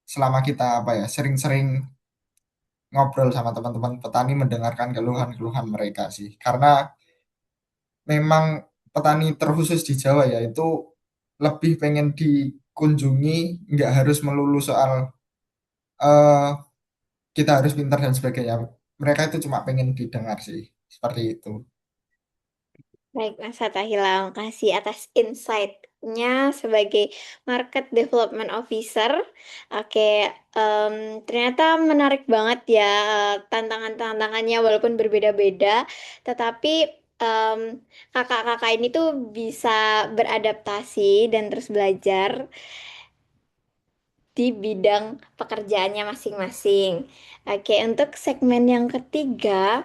selama kita apa ya sering-sering ngobrol sama teman-teman petani mendengarkan keluhan-keluhan mereka sih karena memang petani terkhusus di Jawa ya itu lebih pengen dikunjungi nggak harus melulu soal eh, kita harus pintar dan sebagainya. Mereka itu cuma pengen didengar sih, seperti itu. Baik, Mas Fatahila, kasih atas insight-nya sebagai Market Development Officer. Oke, em, ternyata menarik banget ya tantangan-tantangannya walaupun berbeda-beda, tetapi em, kakak-kakak ini tuh bisa beradaptasi dan terus belajar di bidang pekerjaannya masing-masing. Oke, untuk segmen yang ketiga.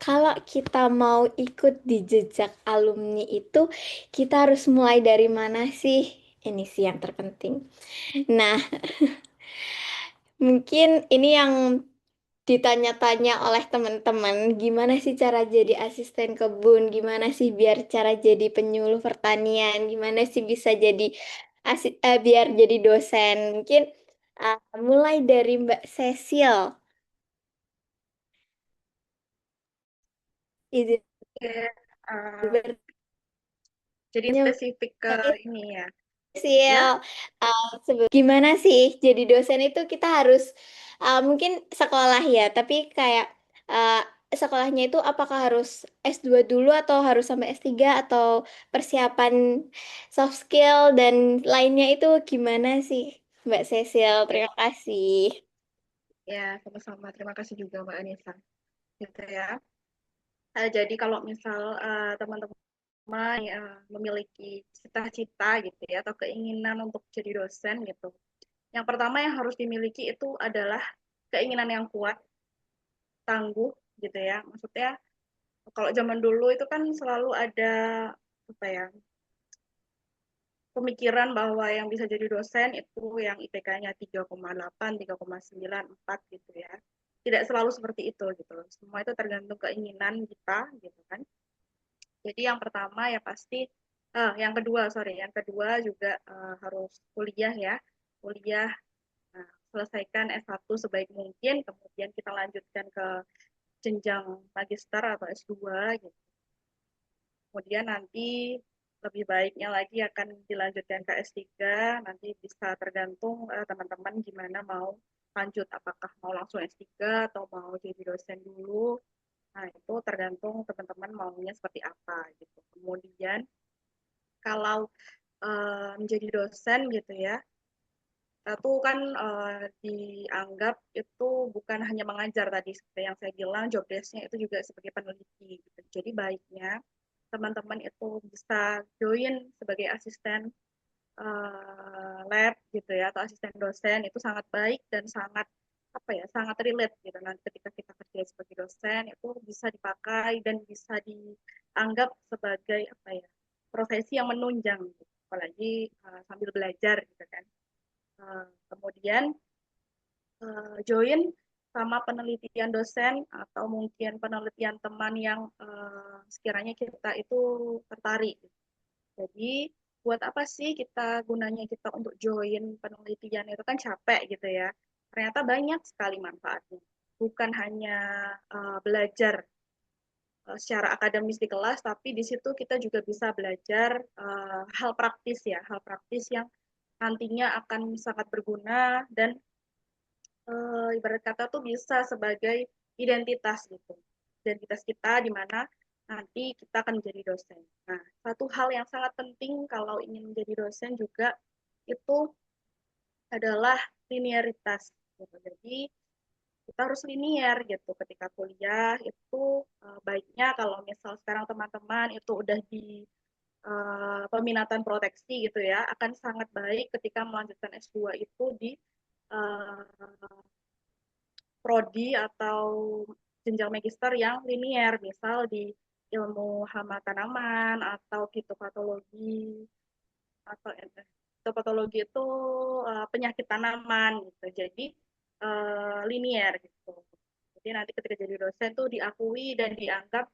Kalau kita mau ikut di jejak alumni itu, kita harus mulai dari mana sih? Ini sih yang terpenting. Nah, mungkin ini yang ditanya-tanya oleh teman-teman, gimana sih cara jadi asisten kebun? Gimana sih biar cara jadi penyuluh pertanian? Gimana sih bisa jadi biar jadi dosen? Mungkin mulai dari Mbak Cecil. Izin Oke, uh, ber- Jadi Hanya spesifik ke ini ya. Sil, Ya, gimana sih jadi dosen itu kita harus mungkin sekolah ya, tapi kayak uh, sekolahnya itu apakah harus S2 dulu atau harus sampai S3 atau persiapan soft skill dan lainnya itu gimana sih Mbak Cecil? Terima kasih. ya sama-sama. Terima kasih juga Mbak Anissa. Gitu ya. Jadi kalau misal teman-teman memiliki cita-cita gitu ya atau keinginan untuk jadi dosen gitu. Yang pertama yang harus dimiliki itu adalah keinginan yang kuat, tangguh gitu ya. Maksudnya kalau zaman dulu itu kan selalu ada apa ya, pemikiran bahwa yang bisa jadi dosen itu yang IPK-nya 3,8, 3,9, 4 gitu ya. Tidak selalu seperti itu gitu. Semua itu tergantung keinginan kita gitu kan. Jadi yang pertama ya pasti, yang kedua sorry, yang kedua juga harus kuliah ya, kuliah selesaikan S1 sebaik mungkin, kemudian kita lanjutkan ke jenjang magister atau S2 gitu. Kemudian nanti lebih baiknya lagi akan dilanjutkan ke S3, nanti bisa tergantung teman-teman gimana mau lanjut, apakah mau langsung S3 atau mau jadi dosen dulu. Nah, itu tergantung teman-teman maunya seperti apa gitu. Kemudian kalau menjadi dosen gitu ya, itu kan dianggap itu bukan hanya mengajar tadi seperti yang saya bilang, job desk-nya itu juga sebagai peneliti gitu. Jadi baiknya teman-teman itu bisa join sebagai asisten lab gitu ya atau asisten dosen, itu sangat baik dan sangat apa ya, sangat relate gitu. Nanti ketika kita kerja sebagai dosen itu bisa dipakai dan bisa dianggap sebagai apa ya, profesi yang menunjang gitu. Apalagi sambil belajar gitu kan. Kemudian join sama penelitian dosen atau mungkin penelitian teman yang sekiranya kita itu tertarik. Jadi buat apa sih kita gunanya kita untuk join penelitian, itu kan capek gitu ya. Ternyata banyak sekali manfaatnya. Bukan hanya belajar secara akademis di kelas, tapi di situ kita juga bisa belajar hal praktis ya, hal praktis yang nantinya akan sangat berguna dan ibarat kata tuh bisa sebagai identitas gitu. Identitas kita di mana nanti kita akan menjadi dosen. Nah, satu hal yang sangat penting kalau ingin menjadi dosen juga itu adalah linearitas. Gitu. Jadi kita harus linier gitu ketika kuliah itu baiknya kalau misal sekarang teman-teman itu udah di peminatan proteksi gitu ya, akan sangat baik ketika melanjutkan S2 itu di uh, prodi atau jenjang magister yang linier, misal di ilmu hama tanaman atau fitopatologi atau fitopatologi itu penyakit tanaman gitu. Jadi linier gitu. Jadi nanti ketika jadi dosen tuh diakui dan dianggap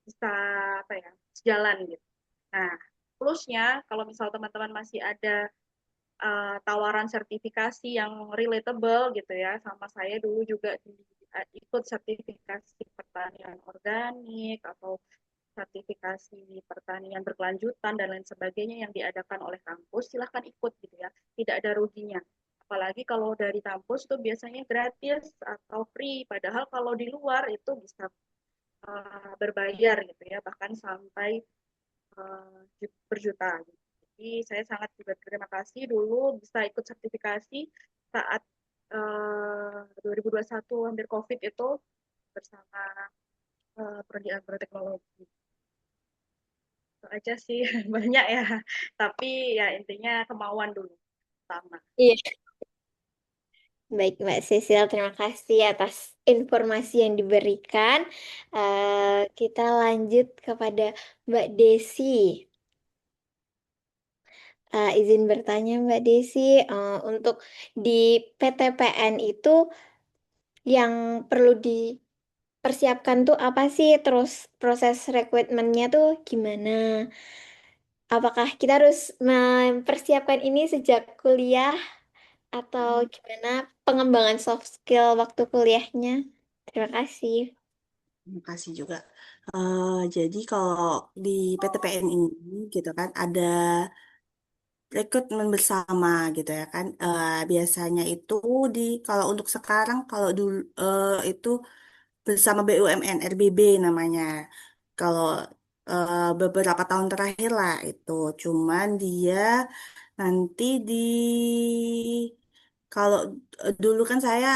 bisa apa ya, sejalan gitu. Nah, plusnya kalau misal teman-teman masih ada tawaran sertifikasi yang relatable gitu ya, sama saya dulu juga ikut sertifikasi pertanian organik atau sertifikasi pertanian berkelanjutan dan lain sebagainya yang diadakan oleh kampus, silahkan ikut gitu ya, tidak ada ruginya. Apalagi kalau dari kampus itu biasanya gratis atau free, padahal kalau di luar itu bisa berbayar gitu ya, bahkan sampai berjuta. Jadi saya sangat juga terima kasih dulu bisa ikut sertifikasi saat 2021 hampir COVID itu bersama prodi agroteknologi. Itu aja sih, banyak ya. Tapi ya intinya kemauan dulu sama. Iya. Baik, Mbak Cecil, terima kasih atas informasi yang diberikan. Kita lanjut kepada Mbak Desi. Izin bertanya, Mbak Desi, untuk di PTPN itu yang perlu dipersiapkan tuh apa sih? Terus proses rekrutmennya tuh gimana? Apakah kita harus mempersiapkan ini sejak kuliah atau gimana pengembangan soft skill waktu kuliahnya? Terima kasih. Terima kasih juga. Jadi kalau di PTPN ini gitu kan ada rekrutmen bersama gitu ya kan. Biasanya itu kalau untuk sekarang kalau dulu itu bersama BUMN RBB namanya. Kalau beberapa tahun terakhir lah itu, cuman dia nanti kalau dulu kan saya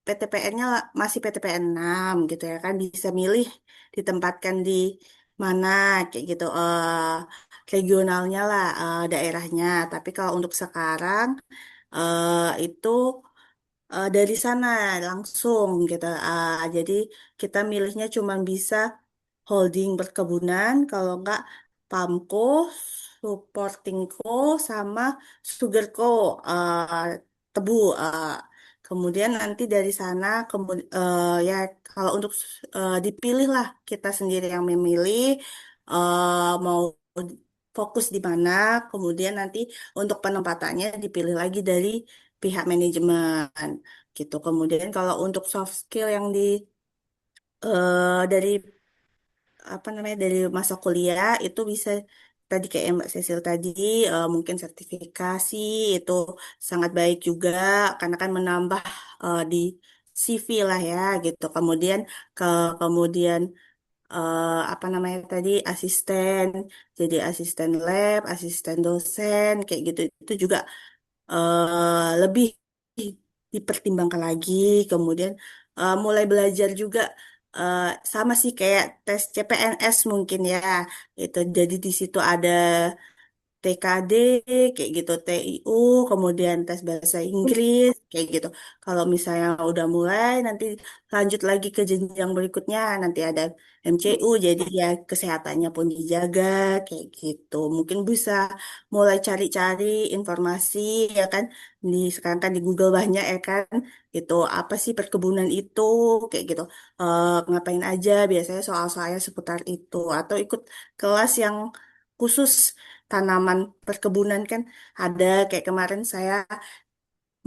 PTPN-nya masih PTPN 6 gitu ya kan, bisa milih ditempatkan di mana kayak gitu, regionalnya lah, daerahnya. Tapi kalau untuk sekarang itu dari sana langsung gitu. Jadi kita milihnya cuma bisa holding perkebunan, kalau enggak Pamko, Supportingco, sama Sugarco, tebu. Kemudian nanti dari sana, ya kalau untuk dipilih lah kita sendiri yang memilih mau fokus di mana. Kemudian nanti untuk penempatannya dipilih lagi dari pihak manajemen gitu. Kemudian kalau untuk soft skill yang dari apa namanya dari masa kuliah itu bisa tadi kayak Mbak Cecil tadi, mungkin sertifikasi itu sangat baik juga karena kan menambah di CV lah ya gitu. Kemudian apa namanya tadi asisten, jadi asisten lab, asisten dosen kayak gitu itu juga lebih dipertimbangkan lagi. Kemudian mulai belajar juga, eh, sama sih kayak tes CPNS mungkin ya. Itu jadi di situ ada TKD kayak gitu, TIU, kemudian tes bahasa Inggris kayak gitu. Kalau misalnya udah mulai nanti lanjut lagi ke jenjang berikutnya, nanti ada MCU, jadi ya kesehatannya pun dijaga kayak gitu. Mungkin bisa mulai cari-cari informasi ya kan. Sekarang kan di Google banyak ya kan. Itu apa sih perkebunan itu kayak gitu. Ngapain aja biasanya soal-soalnya seputar itu, atau ikut kelas yang khusus tanaman perkebunan kan ada. Kayak kemarin saya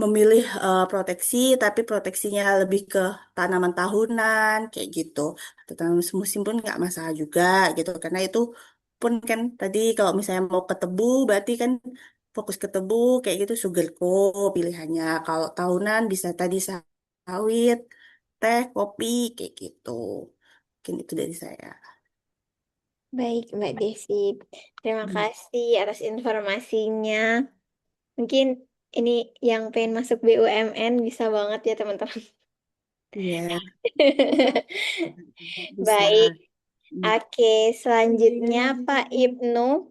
memilih proteksi, tapi proteksinya lebih ke tanaman tahunan kayak gitu. Atau tanaman semusim pun nggak masalah juga gitu, karena itu pun kan tadi kalau misalnya mau ke tebu berarti kan fokus ke tebu kayak gitu, sugarco pilihannya. Kalau tahunan bisa tadi sawit, teh, kopi kayak gitu. Mungkin itu dari saya. Baik, Mbak Desi. Terima Hmm. kasih atas informasinya. Mungkin ini yang pengen masuk BUMN bisa banget ya, teman-teman. Iya, bisa. Baik. Hmm. Oke, selanjutnya Pak Ibnu.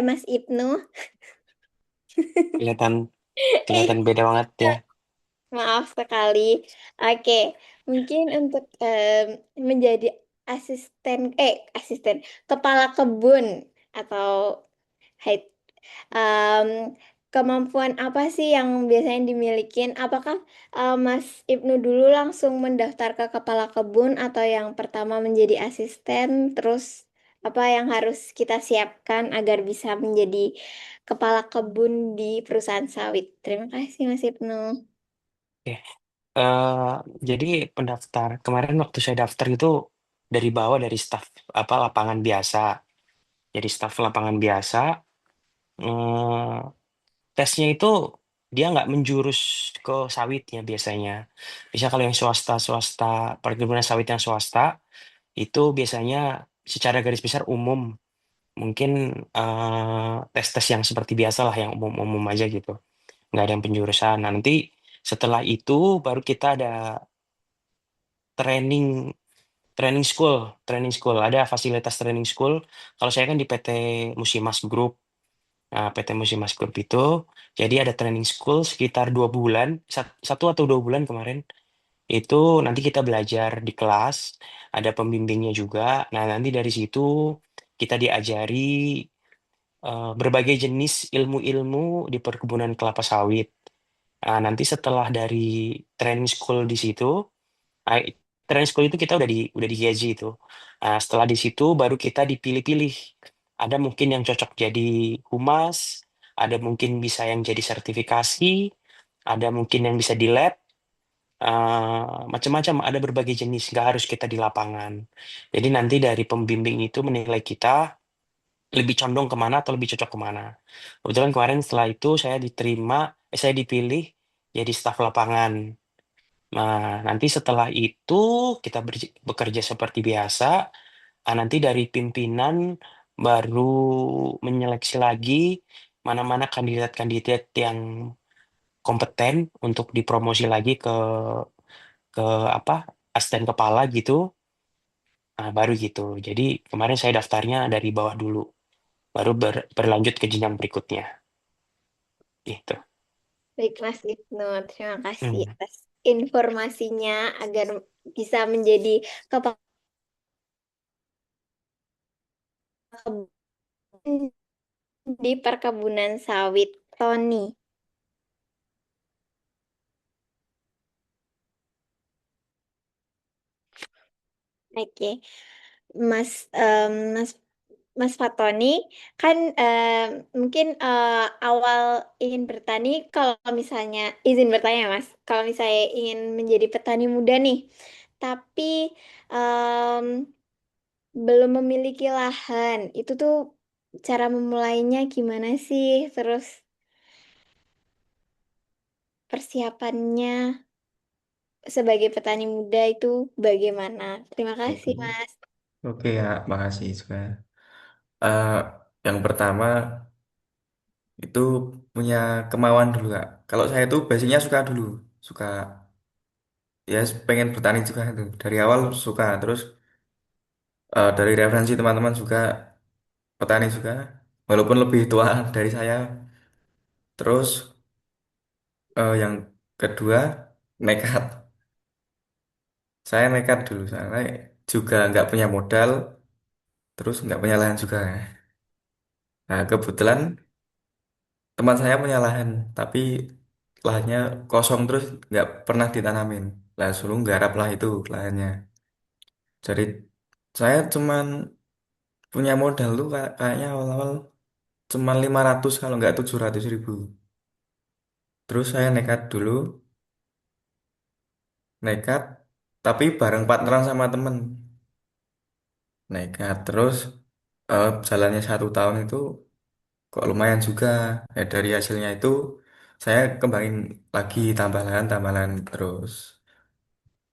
Mas Ibnu. Kelihatan Eh, kelihatan beda banget ya. Maaf sekali. Oke, mungkin untuk menjadi asisten kepala kebun atau head, em, kemampuan apa sih yang biasanya dimilikin? Apakah Mas Ibnu dulu langsung mendaftar ke kepala kebun atau yang pertama menjadi asisten, terus apa yang harus kita siapkan agar bisa menjadi kepala kebun di perusahaan sawit? Terima kasih Mas Ibnu. Oke. Eh, jadi pendaftar kemarin waktu saya daftar itu dari bawah, dari staf apa lapangan biasa. Jadi staf lapangan biasa. eh, Tesnya itu dia nggak menjurus ke sawitnya biasanya. Bisa kalau yang swasta perkebunan sawit yang swasta itu biasanya secara garis besar umum, mungkin tes-tes yang seperti biasa lah, yang umum-umum aja gitu, nggak ada yang penjurusan. Nah, nanti setelah itu baru kita ada training training school, ada fasilitas training school. Kalau saya kan di PT Musimas Group. Nah, PT Musimas Group itu jadi ada training school sekitar 2 bulan, 1 atau 2 bulan kemarin. Itu nanti kita belajar di kelas, ada pembimbingnya juga. Nah, nanti dari situ kita diajari berbagai jenis ilmu-ilmu di perkebunan kelapa sawit. Nah, nanti setelah dari training school di situ, ah, training school itu kita udah digaji itu. Nah, setelah di situ baru kita dipilih-pilih. Ada mungkin yang cocok jadi humas, ada mungkin bisa yang jadi sertifikasi, ada mungkin yang bisa di lab, macam-macam, ada berbagai jenis, nggak harus kita di lapangan. Jadi nanti dari pembimbing itu menilai kita lebih condong kemana atau lebih cocok kemana. Kebetulan kemarin setelah itu saya dipilih jadi staf lapangan. Nah, nanti setelah itu kita bekerja seperti biasa. Nanti dari pimpinan baru menyeleksi lagi mana-mana kandidat-kandidat yang kompeten untuk dipromosi lagi ke apa asisten kepala gitu. Nah, baru gitu. Jadi kemarin saya daftarnya dari bawah dulu, baru berlanjut ke jenjang berikutnya. Gitu. Baik, Mas Ibnu, terima kasih Hmm. atas informasinya agar bisa menjadi kepala kebun di perkebunan sawit Tony. Oke, Mas Mas Mas Fatoni kan mungkin awal ingin bertani, kalau misalnya izin bertanya Mas, kalau misalnya ingin menjadi petani muda nih, tapi em, belum memiliki lahan, itu tuh cara memulainya gimana sih? Terus persiapannya sebagai petani muda itu bagaimana? Terima kasih, Oke, Mas. oke ya, makasih juga. Eh, yang pertama itu punya kemauan dulu Kak. Kalau saya itu basicnya suka dulu, suka ya pengen bertani juga itu. Dari awal suka, terus dari referensi teman-teman juga petani juga, walaupun lebih tua dari saya. Terus yang kedua nekat. Saya nekat dulu, saya juga nggak punya modal, terus nggak punya lahan juga. Nah, kebetulan teman saya punya lahan, tapi lahannya kosong terus nggak pernah ditanamin. Lah, suruh garap lah itu lahannya. Jadi saya cuman punya modal tuh kayaknya awal-awal cuman 500 kalau nggak 700.000. Terus saya nekat dulu, nekat, tapi bareng partneran sama temen. Nekat terus jalannya 1 tahun itu kok lumayan juga. Ya, dari hasilnya itu saya kembangin lagi tambahan terus.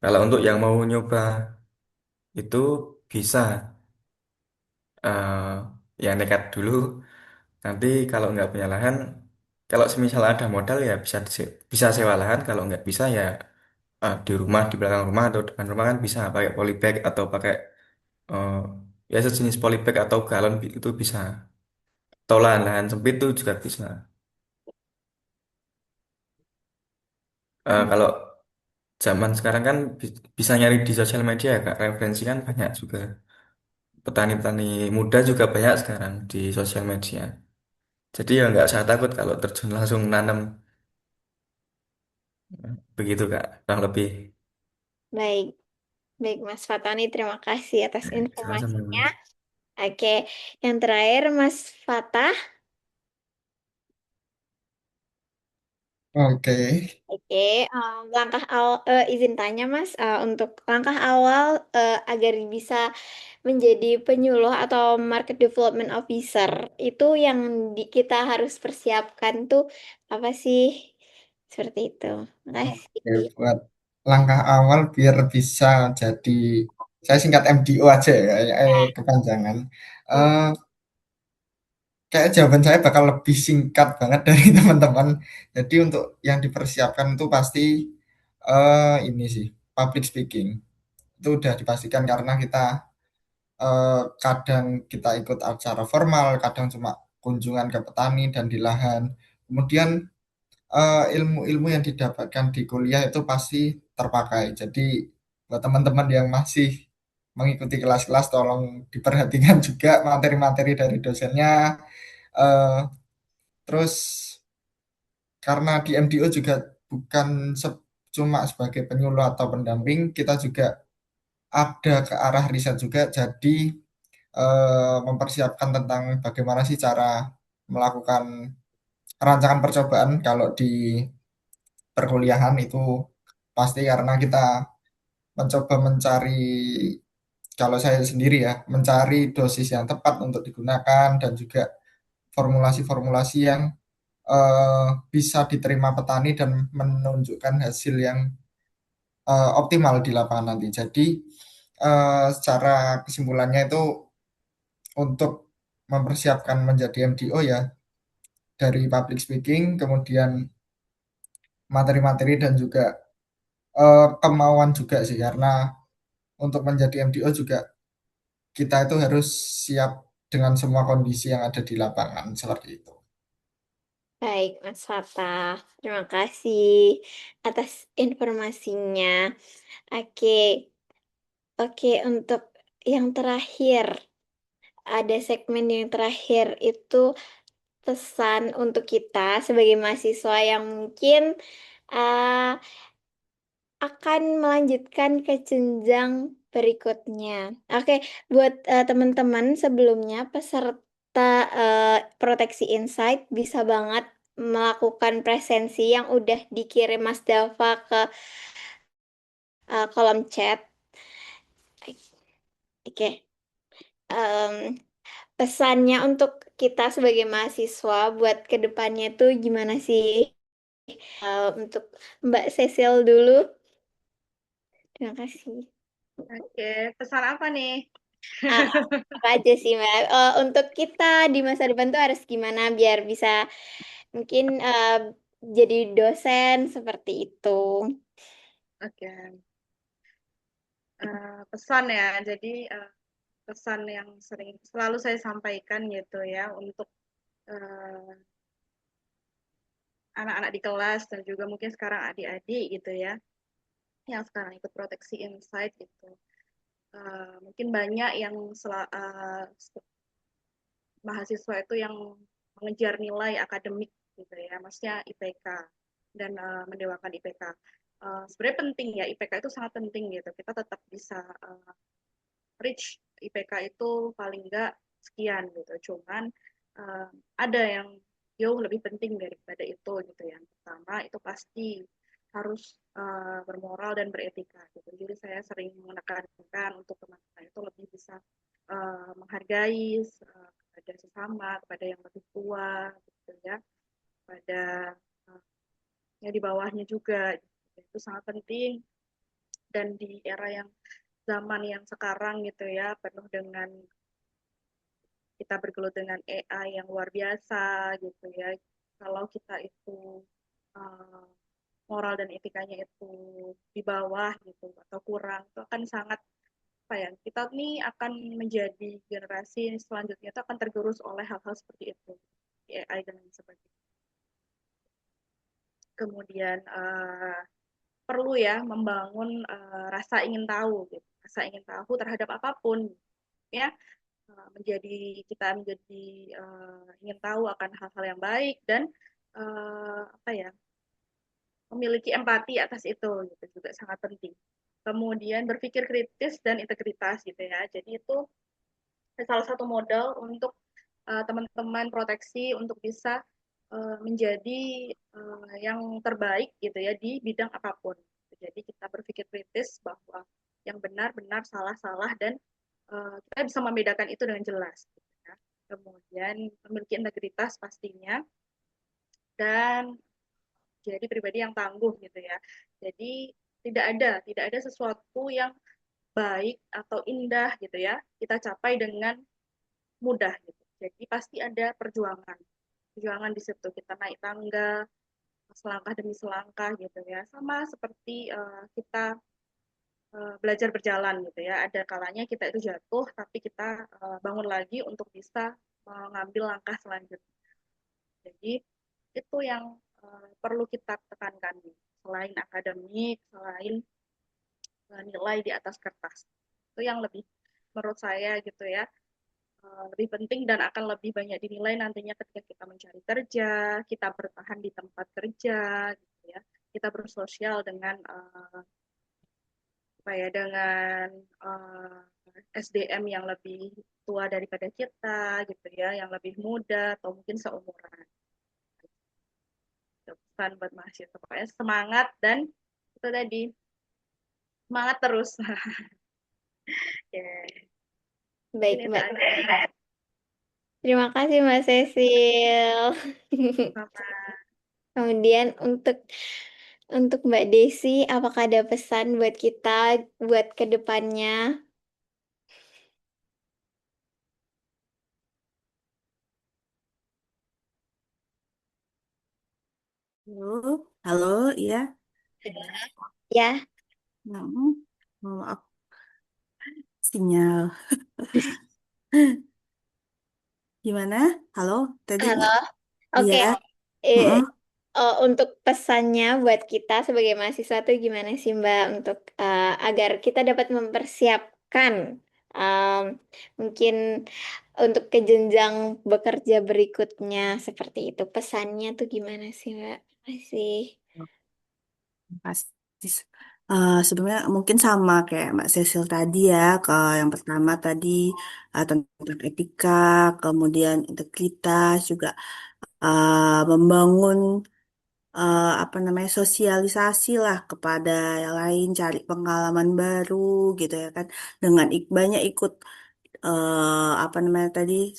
Kalau untuk yang mau nyoba itu bisa eh ya nekat dulu. Nanti kalau nggak punya lahan, kalau semisal ada modal ya bisa sewa lahan. Kalau nggak bisa ya di rumah, di belakang rumah atau depan rumah kan bisa pakai polybag atau pakai eh, ya sejenis polybag atau galon itu bisa. Atau lahan-lahan sempit itu juga bisa. Kalau zaman sekarang kan bisa nyari di sosial media ya Kak, referensi kan banyak juga. Petani-petani muda juga banyak sekarang di sosial media. Jadi ya nggak usah takut kalau terjun langsung nanam. Begitu Kak, kurang lebih. Baik, baik Mas Fatoni, terima kasih atas informasinya. Sama-sama. Oke, yang terakhir Mas Fatah. Oke. Oke, langkah awal izin tanya Mas, untuk langkah awal agar bisa menjadi penyuluh atau market development officer itu yang kita harus persiapkan tuh apa sih? Seperti itu. Oke, Makasih. buat langkah awal biar bisa jadi, saya singkat MDO aja ya, kepanjangan. Eh, Kayak jawaban saya bakal lebih singkat banget dari teman-teman. Jadi untuk yang dipersiapkan itu pasti ini sih, public speaking. Itu udah dipastikan karena kita kadang kita ikut acara formal, kadang cuma kunjungan ke petani dan di lahan. Kemudian ilmu-ilmu yang didapatkan di kuliah itu pasti terpakai. Jadi buat teman-teman yang masih mengikuti kelas-kelas, tolong diperhatikan juga materi-materi dari dosennya. Eh, Terus karena di MDO juga bukan cuma sebagai penyuluh atau pendamping, kita juga ada ke arah riset juga. Jadi mempersiapkan tentang bagaimana sih cara melakukan rancangan percobaan kalau di perkuliahan itu Pasti karena kita mencoba mencari, kalau saya sendiri ya, mencari dosis yang tepat untuk digunakan dan juga formulasi-formulasi yang bisa diterima petani dan menunjukkan hasil yang optimal di lapangan nanti. Jadi secara kesimpulannya itu untuk mempersiapkan menjadi MDO ya, dari public speaking, kemudian materi-materi dan juga kemauan juga sih, karena untuk menjadi MDO juga kita itu harus siap dengan semua kondisi yang ada di lapangan seperti itu. Baik, Mas Fatah. Terima kasih atas informasinya. Oke, oke, untuk yang terakhir, ada segmen yang terakhir itu pesan untuk kita sebagai mahasiswa yang mungkin uh, akan melanjutkan ke jenjang berikutnya. Oke, buat teman-teman sebelumnya peserta Proteksi Insight bisa banget melakukan presensi yang udah dikirim Mas Dava ke kolom chat. Oke, em, pesannya untuk kita sebagai mahasiswa buat kedepannya tuh gimana sih? Untuk Mbak Cecil dulu. Terima kasih. Oke, pesan apa nih? Apa aja sih Mbak? Untuk kita di masa depan tuh harus gimana biar bisa mungkin jadi dosen seperti itu. Oke, pesan ya. Jadi pesan yang sering selalu saya sampaikan gitu ya untuk anak-anak di kelas dan juga mungkin sekarang adik-adik gitu ya, yang sekarang ikut Proteksi Insight gitu. Mungkin banyak yang mahasiswa itu yang mengejar nilai akademik gitu ya, maksudnya IPK dan mendewakan IPK. Sebenarnya penting ya, IPK itu sangat penting gitu. Kita tetap bisa reach IPK itu paling enggak sekian gitu. Cuman ada yang jauh lebih penting daripada itu gitu. Yang pertama itu pasti harus bermoral dan beretika gitu. Jadi saya sering menekankan untuk teman-teman itu lebih bisa menghargai kepada sesama, kepada yang lebih tua gitu ya, kepada yang di bawahnya juga gitu. Itu sangat penting. Dan di era yang zaman yang sekarang gitu ya, penuh dengan kita bergelut dengan AI yang luar biasa gitu ya. Kalau kita itu uh, moral dan etikanya itu di bawah gitu atau kurang, itu akan sangat apa ya? Kita nih akan menjadi generasi selanjutnya itu akan tergerus oleh hal-hal seperti itu, AI dan lain sebagainya. Kemudian perlu ya membangun rasa ingin tahu gitu, rasa ingin tahu terhadap apapun ya. Kita menjadi ingin tahu akan hal-hal yang baik dan apa ya, memiliki empati atas itu gitu juga sangat penting. Kemudian berpikir kritis dan integritas gitu ya. Jadi itu salah satu modal untuk teman-teman proteksi untuk bisa menjadi yang terbaik gitu ya di bidang apapun. Jadi kita berpikir kritis bahwa yang benar-benar salah-salah dan kita bisa membedakan itu dengan jelas. Gitu ya. Kemudian memiliki integritas pastinya dan jadi pribadi yang tangguh gitu ya. Jadi tidak ada sesuatu yang baik atau indah gitu ya kita capai dengan mudah gitu. Jadi pasti ada perjuangan. Perjuangan di situ kita naik tangga selangkah demi selangkah gitu ya. Sama seperti kita belajar berjalan gitu ya. Ada kalanya kita itu jatuh tapi kita bangun lagi untuk bisa mengambil langkah selanjutnya. Jadi itu yang perlu kita tekankan selain akademik, selain nilai di atas kertas. Itu yang lebih menurut saya gitu ya, lebih penting dan akan lebih banyak dinilai nantinya ketika kita mencari kerja, kita bertahan di tempat kerja gitu ya. Kita bersosial dengan apa ya, dengan SDM yang lebih tua daripada kita gitu ya, yang lebih muda atau mungkin seumuran. Pesan buat mahasiswa pokoknya semangat dan itu tadi semangat terus. Ya, Baik, ini Mbak. aja. Terima kasih, Mbak Cecil. Sama. Kemudian untuk Mbak Desi, apakah ada pesan buat kita buat ke depannya? Halo, halo, iya. Ya, Maaf, sinyal. Gimana? Halo, tadi halo. nggak? Iya. Oke. Eh, Heeh. untuk pesannya buat kita sebagai mahasiswa tuh gimana sih Mbak untuk agar kita dapat mempersiapkan em, mungkin untuk ke jenjang bekerja berikutnya seperti itu. Pesannya tuh gimana sih Mbak? Masih. Pasti. Sebenarnya mungkin sama kayak Mbak Cecil tadi ya. Ke yang pertama tadi tentang etika, kemudian integritas juga membangun apa namanya sosialisasi lah kepada yang lain, cari pengalaman baru gitu ya kan. Dengan banyak ikut apa namanya tadi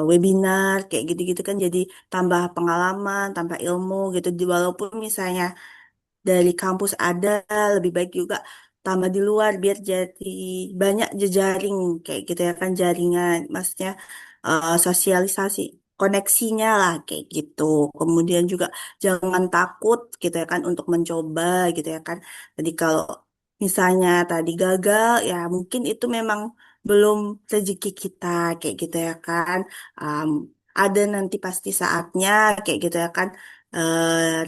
webinar kayak gitu-gitu kan jadi tambah pengalaman, tambah ilmu gitu. Walaupun misalnya dari kampus ada lebih baik juga tambah di luar biar jadi banyak jejaring kayak gitu ya kan jaringan maksudnya sosialisasi koneksinya lah kayak gitu kemudian juga jangan takut gitu ya kan untuk mencoba gitu ya kan jadi kalau misalnya tadi gagal ya mungkin itu memang belum rezeki kita kayak gitu ya kan. Am, ada nanti pasti saatnya kayak gitu ya kan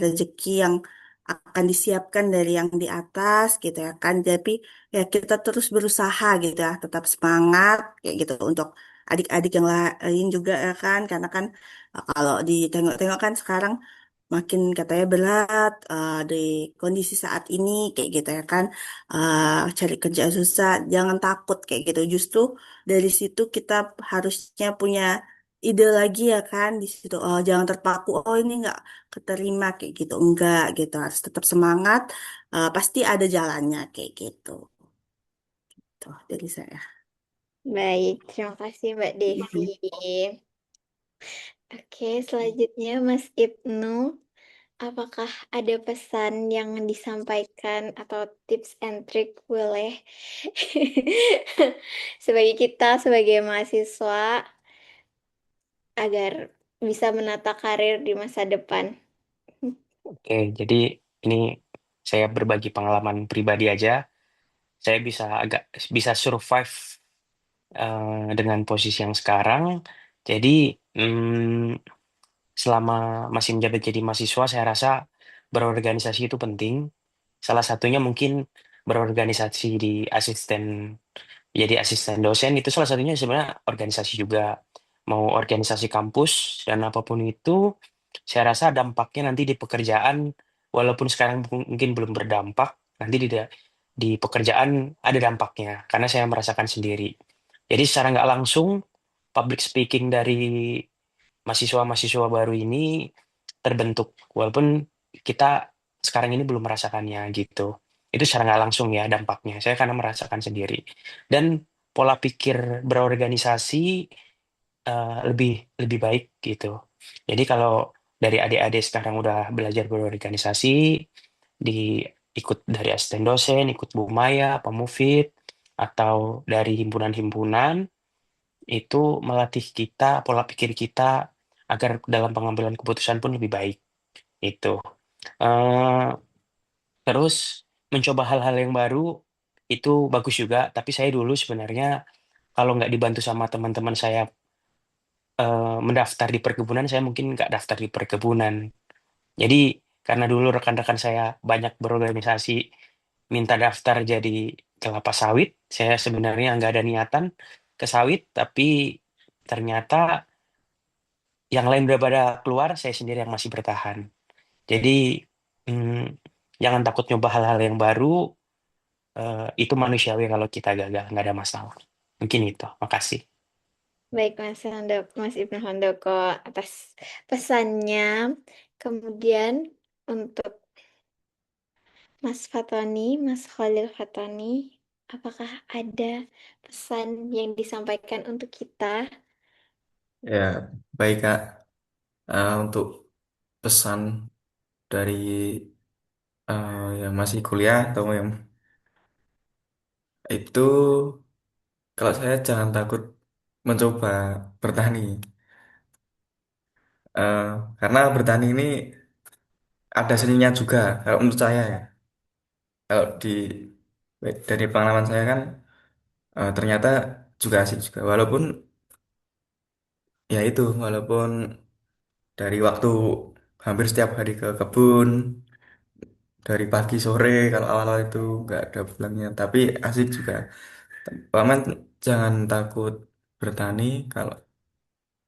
rezeki yang akan disiapkan dari yang di atas gitu ya kan. Tapi ya kita terus berusaha gitu ya, tetap semangat kayak gitu untuk adik-adik yang lain juga ya kan. Karena kan kalau ditengok-tengok kan sekarang makin katanya berat di kondisi saat ini kayak gitu ya kan. Cari kerja susah, jangan takut kayak gitu. Justru dari situ kita harusnya punya ide lagi ya kan di situ. Oh, jangan terpaku. Oh, ini nggak keterima kayak gitu. Enggak gitu. Harus tetap semangat. Pasti ada jalannya kayak gitu. Tuh dari saya. Baik, terima kasih Mbak Desi. Mhm. Oke, selanjutnya Mas Ibnu, apakah ada pesan yang disampaikan atau tips and trick boleh sebagai kita sebagai mahasiswa agar bisa menata karir di masa depan? Oke, jadi ini saya berbagi pengalaman pribadi aja. Saya bisa survive dengan posisi yang sekarang. Jadi selama masih menjabat jadi mahasiswa, saya rasa berorganisasi itu penting. Salah satunya mungkin berorganisasi jadi asisten dosen itu salah satunya sebenarnya organisasi juga. Mau organisasi kampus dan apapun itu, saya rasa dampaknya nanti di pekerjaan, walaupun sekarang mungkin belum berdampak, nanti di pekerjaan ada dampaknya, karena saya merasakan sendiri. Jadi secara nggak langsung, public speaking dari mahasiswa-mahasiswa baru ini terbentuk, walaupun kita sekarang ini belum merasakannya gitu. Itu secara nggak langsung ya dampaknya. Saya karena merasakan sendiri. Dan pola pikir berorganisasi lebih lebih baik gitu. Jadi kalau dari adik-adik sekarang udah belajar berorganisasi, di ikut dari asisten dosen, ikut Bu Maya, Pak Mufid, atau dari himpunan-himpunan, itu melatih kita, pola pikir kita agar dalam pengambilan keputusan pun lebih baik. Itu. Eh, terus mencoba hal-hal yang baru itu bagus juga, tapi saya dulu sebenarnya kalau nggak dibantu sama teman-teman saya mendaftar di perkebunan, saya mungkin nggak daftar di perkebunan. Jadi karena dulu rekan-rekan saya banyak berorganisasi minta daftar jadi kelapa sawit, saya sebenarnya nggak ada niatan ke sawit, tapi ternyata yang lain udah pada keluar, saya sendiri yang masih bertahan. Jadi mm, jangan takut nyoba hal-hal yang baru, itu manusiawi kalau kita gagal, nggak ada masalah. Mungkin itu, makasih. Baik Mas Ibnu Handoko atas pesannya. Kemudian untuk Mas Fatoni, Mas Khalil Fatoni, apakah ada pesan yang disampaikan untuk kita? Ya, baik Kak. Untuk pesan dari yang masih kuliah atau yang itu, kalau saya jangan takut mencoba bertani. Eh, karena bertani ini ada seninya juga, kalau menurut saya ya. Kalau dari pengalaman saya kan ternyata juga asik juga. Walaupun dari waktu hampir setiap hari ke kebun, dari pagi sore kalau awal-awal itu nggak ada pulangnya, tapi asik juga. Paman jangan takut bertani. Kalau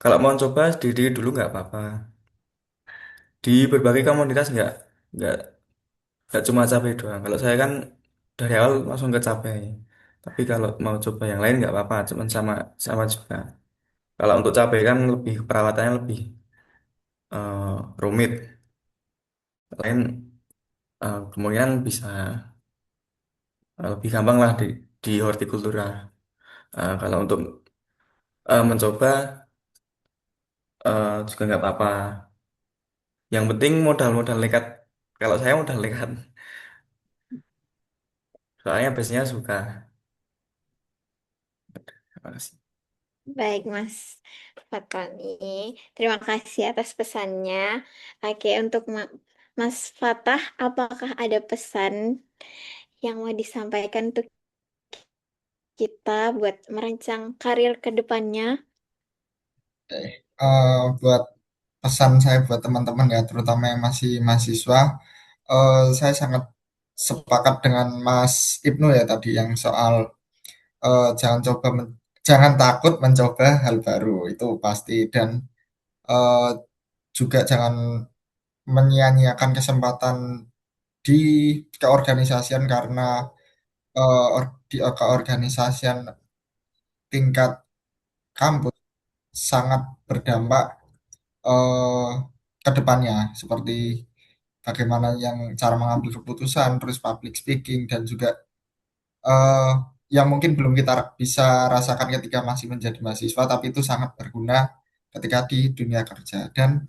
kalau mau coba sendiri dulu nggak apa-apa. Di berbagai komoditas nggak nggak cuma cabai doang. Kalau saya kan dari awal langsung ke cabai. Tapi kalau mau coba yang lain nggak apa-apa, cuman sama sama juga. Kalau untuk cabai kan lebih perawatannya lebih rumit. Lain kemungkinan bisa lebih gampang lah di hortikultura. Kalau untuk mencoba juga nggak apa-apa. Yang penting modal-modal nekat. Kalau saya modal nekat, soalnya biasanya suka. Terima kasih. Baik, Mas Fatoni. Terima kasih atas pesannya. Oke, untuk Mas Fatah, apakah ada pesan yang mau disampaikan untuk kita buat merancang karir ke depannya? Buat pesan saya buat teman-teman ya, terutama yang masih mahasiswa, saya sangat sepakat dengan Mas Ibnu ya tadi yang soal jangan jangan takut mencoba hal baru itu pasti, dan eh, juga jangan menyia-nyiakan kesempatan di keorganisasian karena di keorganisasian tingkat kampus sangat berdampak eh, ke depannya, seperti bagaimana yang cara mengambil keputusan, terus public speaking, dan juga eh, yang mungkin belum kita bisa rasakan ketika masih menjadi mahasiswa, tapi itu sangat berguna ketika di dunia kerja. Dan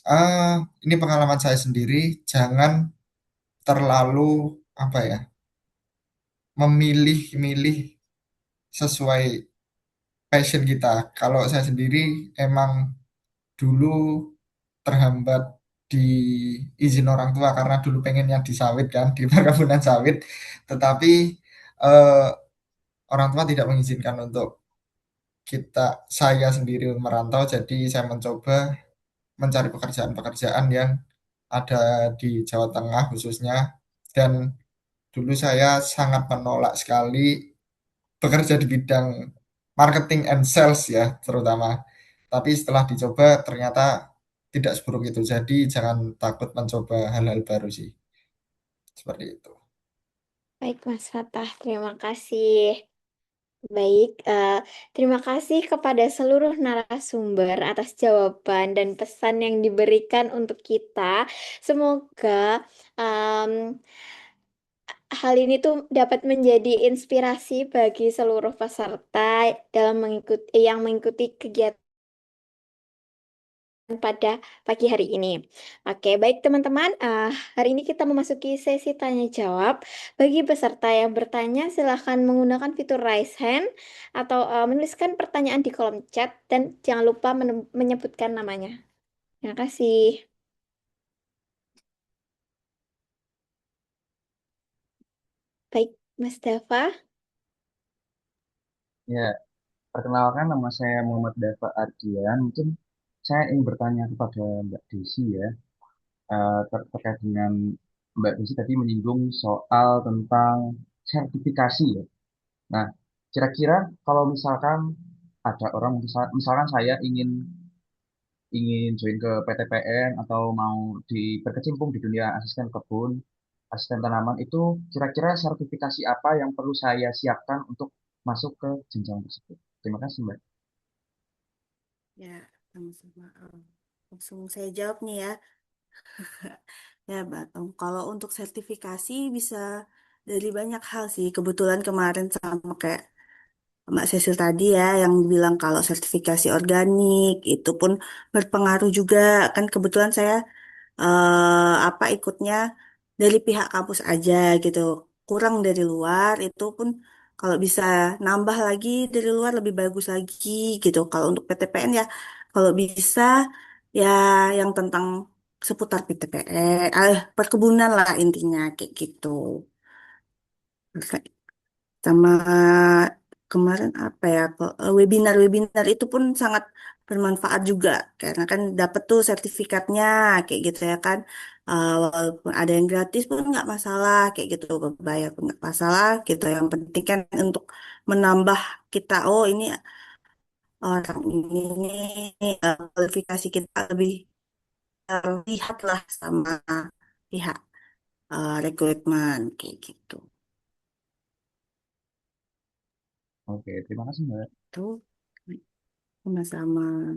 eh, ini pengalaman saya sendiri, jangan terlalu apa ya, memilih-milih sesuai passion kita. Kalau saya sendiri emang dulu terhambat di izin orang tua karena dulu pengennya di sawit kan, di perkebunan sawit, tetapi eh, orang tua tidak mengizinkan untuk saya sendiri merantau, jadi saya mencoba mencari pekerjaan-pekerjaan yang ada di Jawa Tengah khususnya, dan dulu saya sangat menolak sekali bekerja di bidang marketing and sales ya terutama. Tapi setelah dicoba ternyata tidak seburuk itu. Jadi jangan takut mencoba hal-hal baru sih. Seperti itu. Baik, Mas Fatah, terima kasih. Baik, terima kasih kepada seluruh narasumber atas jawaban dan pesan yang diberikan untuk kita. Semoga em, hal ini tuh dapat menjadi inspirasi bagi seluruh peserta dalam mengikuti kegiatan pada pagi hari ini. Oke, baik teman-teman, hari ini kita memasuki sesi tanya jawab. Bagi peserta yang bertanya, silahkan menggunakan fitur raise hand atau menuliskan pertanyaan di kolom chat dan jangan lupa menyebutkan namanya. Terima kasih. Baik, Mas Dava. Ya, perkenalkan nama saya Muhammad Dava Ardian. Mungkin saya ingin bertanya kepada Mbak Desi ya, terkait dengan Mbak Desi tadi menyinggung soal tentang sertifikasi ya. Nah, kira-kira kalau misalkan ada orang, misalkan saya ingin ingin join ke PTPN atau mau berkecimpung di dunia asisten kebun, asisten tanaman, itu kira-kira sertifikasi apa yang perlu saya siapkan untuk masuk ke jenjang tersebut? Terima kasih, Mbak. Ya, sama-sama. Langsung saya jawab nih ya. Ya, Batam. Kalau untuk sertifikasi bisa dari banyak hal sih. Kebetulan kemarin sama kayak Mbak Cecil tadi ya, yang bilang kalau sertifikasi organik itu pun berpengaruh juga. Kan kebetulan saya apa ikutnya dari pihak kampus aja gitu. Kurang dari luar itu pun kalau bisa nambah lagi dari luar lebih bagus lagi gitu. Kalau untuk PTPN ya kalau bisa ya yang tentang seputar PTPN, perkebunan lah intinya kayak gitu. Sama kemarin apa ya webinar-webinar itu pun sangat bermanfaat juga karena kan dapet tuh sertifikatnya kayak gitu ya kan. Walaupun ada yang gratis pun nggak masalah kayak gitu, bayar pun nggak masalah gitu, yang penting kan untuk menambah kita, oh ini orang ini nih, kualifikasi kita lebih terlihat lah sama pihak rekrutmen kayak gitu Oke, terima kasih Mbak. tuh sama-sama.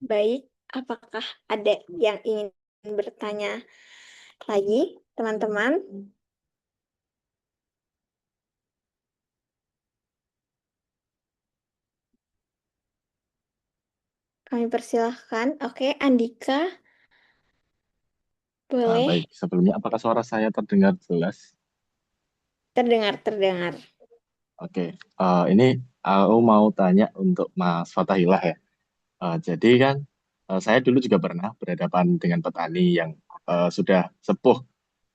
Baik, apakah ada yang ingin bertanya lagi, teman-teman? Kami persilahkan. Oke, Andika, boleh? Baik, sebelumnya apakah suara saya terdengar jelas? Terdengar, terdengar. Oke, ini aku mau tanya untuk Mas Fatahillah ya. Jadi kan saya dulu juga pernah berhadapan dengan petani yang sudah sepuh,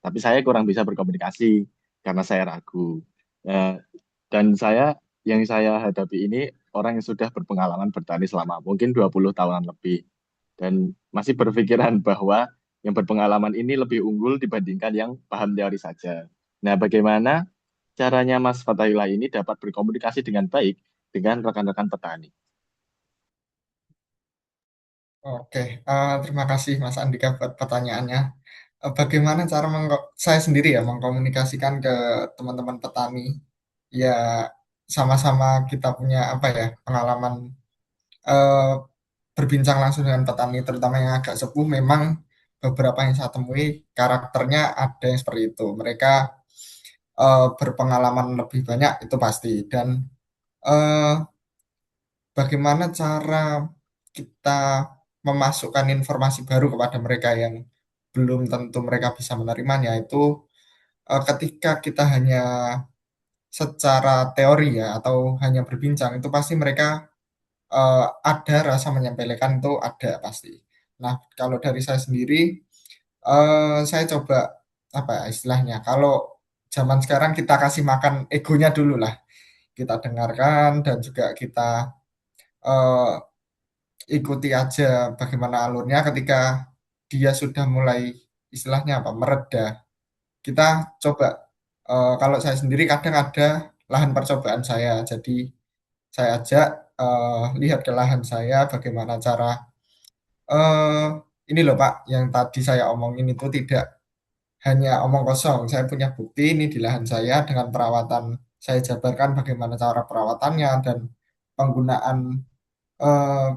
tapi saya kurang bisa berkomunikasi karena saya ragu. Eh, dan yang saya hadapi ini orang yang sudah berpengalaman bertani selama mungkin 20 tahunan lebih dan masih berpikiran bahwa yang berpengalaman ini lebih unggul dibandingkan yang paham teori saja. Nah, bagaimana caranya Mas Fatahillah ini dapat berkomunikasi dengan baik dengan rekan-rekan petani? Oke, terima kasih Mas Andika buat pertanyaannya. Bagaimana cara saya sendiri ya mengkomunikasikan ke teman-teman petani? Ya, sama-sama kita punya apa ya pengalaman eh, berbincang langsung dengan petani, terutama yang agak sepuh. Memang beberapa yang saya temui karakternya ada yang seperti itu. Mereka berpengalaman lebih banyak itu pasti. Dan eh, bagaimana cara kita memasukkan informasi baru kepada mereka yang belum tentu mereka bisa menerimanya itu ketika kita hanya secara teori ya atau hanya berbincang itu pasti mereka ada rasa menyepelekan itu ada pasti. Nah, kalau dari saya sendiri saya coba apa ya istilahnya kalau zaman sekarang kita kasih makan egonya dulu lah. Kita dengarkan dan juga kita eh, ikuti aja bagaimana alurnya ketika dia sudah mulai istilahnya apa mereda kita coba kalau saya sendiri kadang ada lahan percobaan saya jadi saya ajak lihat ke lahan saya bagaimana cara eh ini loh Pak yang tadi saya omongin itu tidak hanya omong kosong saya punya bukti ini di lahan saya dengan perawatan saya jabarkan bagaimana cara perawatannya dan penggunaan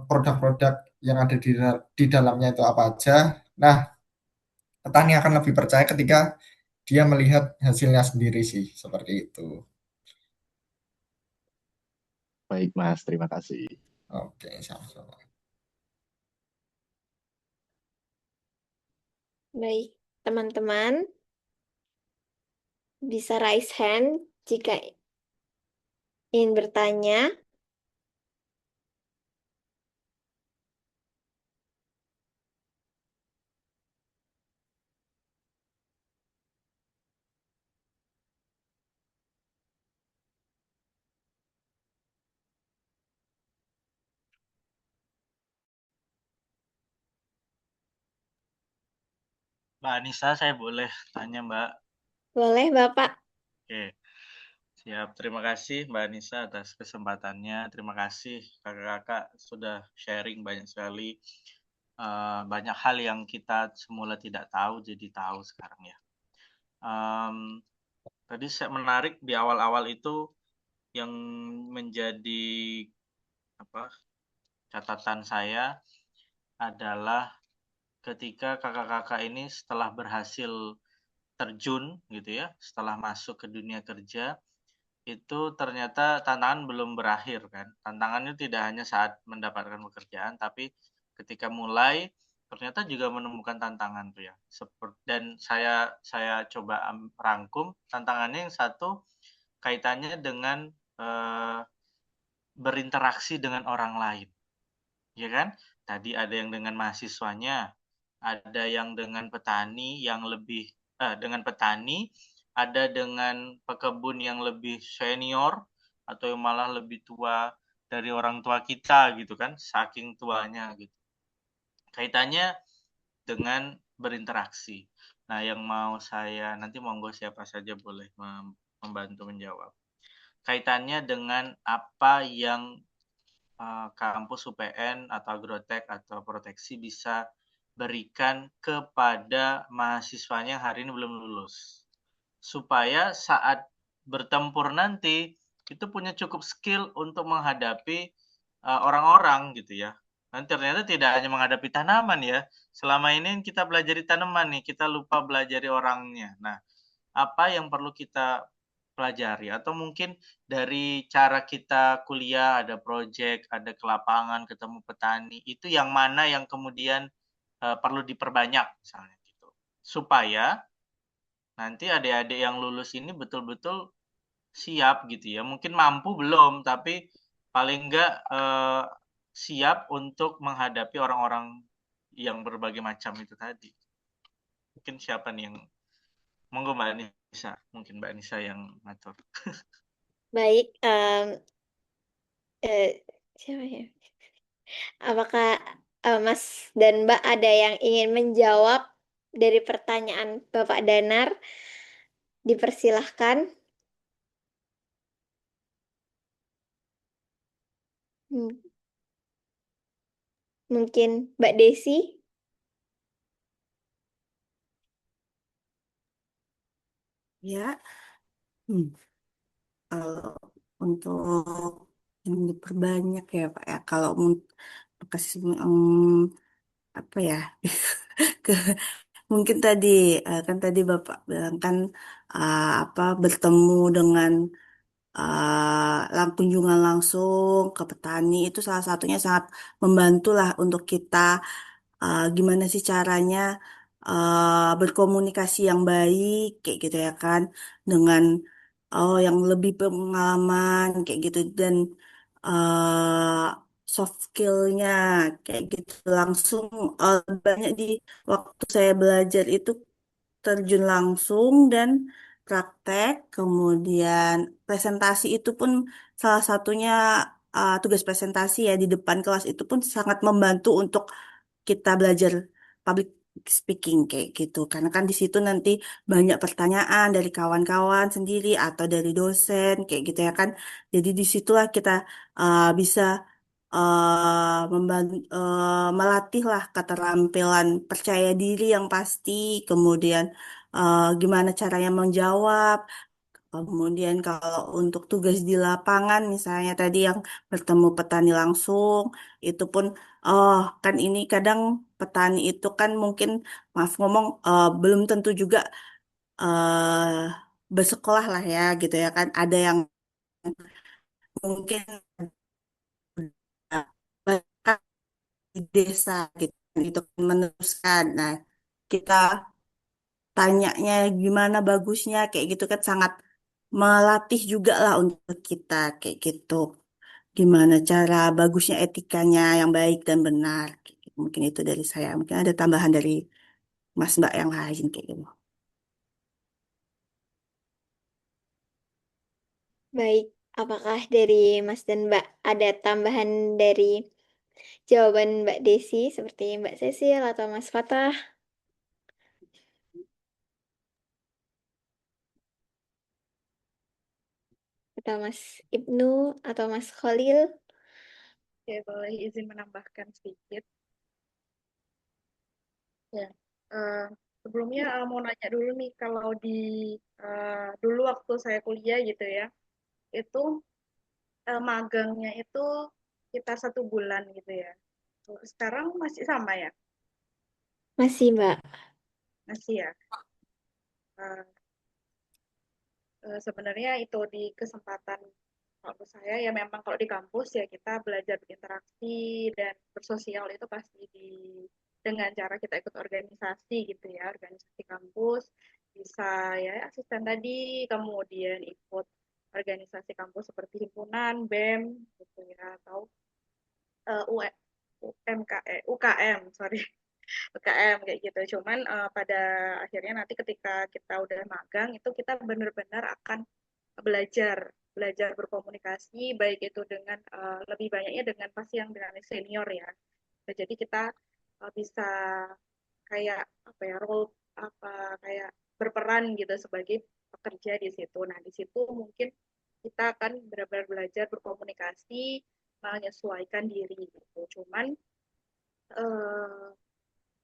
produk-produk yang ada di dalamnya itu apa aja. Nah, petani akan lebih percaya ketika dia melihat hasilnya sendiri sih, seperti itu. Baik, Mas, terima kasih. Oke, sama-sama. Baik, teman-teman, bisa raise hand jika ingin bertanya. Mbak Anissa, saya boleh tanya, Mbak? Boleh, Bapak. Oke, siap. Terima kasih Mbak Anissa atas kesempatannya. Terima kasih kakak-kakak sudah sharing banyak sekali. Banyak hal yang kita semula tidak tahu jadi tahu sekarang ya. Tadi saya menarik di awal-awal itu yang menjadi apa catatan saya adalah ketika kakak-kakak ini setelah berhasil terjun gitu ya, setelah masuk ke dunia kerja, itu ternyata tantangan belum berakhir kan. Tantangannya tidak hanya saat mendapatkan pekerjaan, tapi ketika mulai ternyata juga menemukan tantangan tuh ya. Dan saya coba rangkum tantangannya yang satu kaitannya dengan berinteraksi dengan orang lain, ya kan? Tadi ada yang dengan mahasiswanya, ada yang dengan petani yang lebih dengan petani, ada dengan pekebun yang lebih senior atau yang malah lebih tua dari orang tua kita gitu kan, saking tuanya gitu. Kaitannya dengan berinteraksi. Nah, yang mau saya nanti monggo siapa saja boleh membantu menjawab. Kaitannya dengan apa yang kampus UPN atau Agrotek atau Proteksi bisa berikan kepada mahasiswanya yang hari ini belum lulus. Supaya saat bertempur nanti itu punya cukup skill untuk menghadapi orang-orang gitu ya. Dan ternyata tidak hanya menghadapi tanaman ya. Selama ini kita pelajari tanaman nih, kita lupa pelajari orangnya. Nah, apa yang perlu kita pelajari atau mungkin dari cara kita kuliah ada project, ada ke lapangan, ketemu petani, itu yang mana yang kemudian perlu diperbanyak misalnya gitu. Supaya nanti adik-adik yang lulus ini betul-betul siap gitu ya. Mungkin mampu belum, tapi paling enggak siap untuk menghadapi orang-orang yang berbagai macam itu tadi. Mungkin siapa nih yang monggo Mbak Nisa, mungkin Mbak Nisa yang ngatur. Baik, siapa ya? Apakah Mas dan Mbak ada yang ingin menjawab dari pertanyaan Bapak Danar? Dipersilahkan. Mungkin Mbak Desi? Ya, kalau untuk yang diperbanyak ya Pak ya, kalau kasih apa ya, ke mungkin tadi kan tadi Bapak bilang kan apa bertemu dengan kunjungan langsung ke petani itu salah satunya sangat membantu lah untuk kita gimana sih caranya berkomunikasi yang baik kayak gitu ya kan dengan yang lebih pengalaman kayak gitu dan uh, soft skillnya kayak gitu langsung banyak di waktu saya belajar itu terjun langsung dan praktek, kemudian presentasi itu pun salah satunya tugas presentasi ya di depan kelas itu pun sangat membantu untuk kita belajar public speaking kayak gitu. Karena kan di situ nanti banyak pertanyaan dari kawan-kawan sendiri atau dari dosen kayak gitu ya kan. Jadi disitulah kita bisa melatih lah keterampilan percaya diri yang pasti, kemudian gimana caranya menjawab. Kemudian kalau untuk tugas di lapangan, misalnya tadi yang bertemu petani langsung, itu pun, oh kan ini kadang petani itu kan mungkin, maaf ngomong, belum tentu juga bersekolah lah ya gitu ya kan. Ada yang mungkin bakat di desa gitu, itu meneruskan. Nah, kita tanyanya gimana bagusnya kayak gitu kan sangat melatih juga lah untuk kita kayak gitu. Gimana cara bagusnya etikanya yang baik dan benar. Kayak gitu. Mungkin itu dari saya. Mungkin ada tambahan dari Mas Mbak yang lain kayak gitu. Baik, apakah dari Mas dan Mbak ada tambahan dari jawaban Mbak Desi seperti Mbak Cecil atau Mas Fatah atau Mas Ibnu atau Mas Khalil? Oke, boleh izin menambahkan sedikit. Ya, sebelumnya mau nanya dulu nih, kalau di dulu waktu saya kuliah gitu ya, itu magangnya itu sekitar 1 bulan gitu ya. Sekarang masih sama ya? Masih, Mbak. Masih ya. Eh, Sebenarnya itu di kesempatan kalau saya ya memang kalau di kampus ya kita belajar berinteraksi dan bersosial itu pasti dengan cara kita ikut organisasi gitu ya, organisasi kampus, bisa ya asisten tadi, kemudian ikut organisasi kampus seperti himpunan, BEM gitu ya, atau UKM, sorry. UKM kayak gitu. Cuman pada akhirnya nanti ketika kita udah magang itu kita benar-benar akan belajar belajar berkomunikasi baik itu dengan lebih banyaknya dengan pasti yang dengan senior ya. Jadi kita bisa kayak apa ya role apa kayak berperan gitu sebagai pekerja di situ. Nah, di situ mungkin kita akan benar-benar belajar berkomunikasi, menyesuaikan diri gitu. Cuman eh,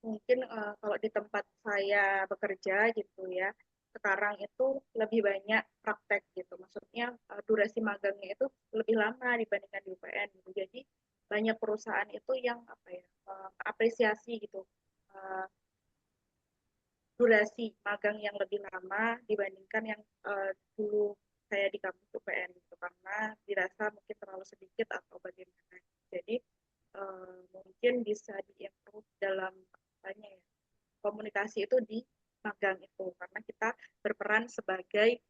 mungkin kalau di tempat saya bekerja gitu ya, sekarang itu lebih banyak praktek gitu. Maksudnya durasi magangnya itu lebih lama dibandingkan di UPN gitu. Jadi banyak perusahaan itu yang apa ya apresiasi gitu eh, durasi magang yang lebih lama dibandingkan yang dulu saya di kampus UPN gitu karena dirasa mungkin terlalu sedikit atau bagaimana. Jadi mungkin bisa diimprove dalam apanya ya komunikasi itu di magang itu karena kita berperan sebagai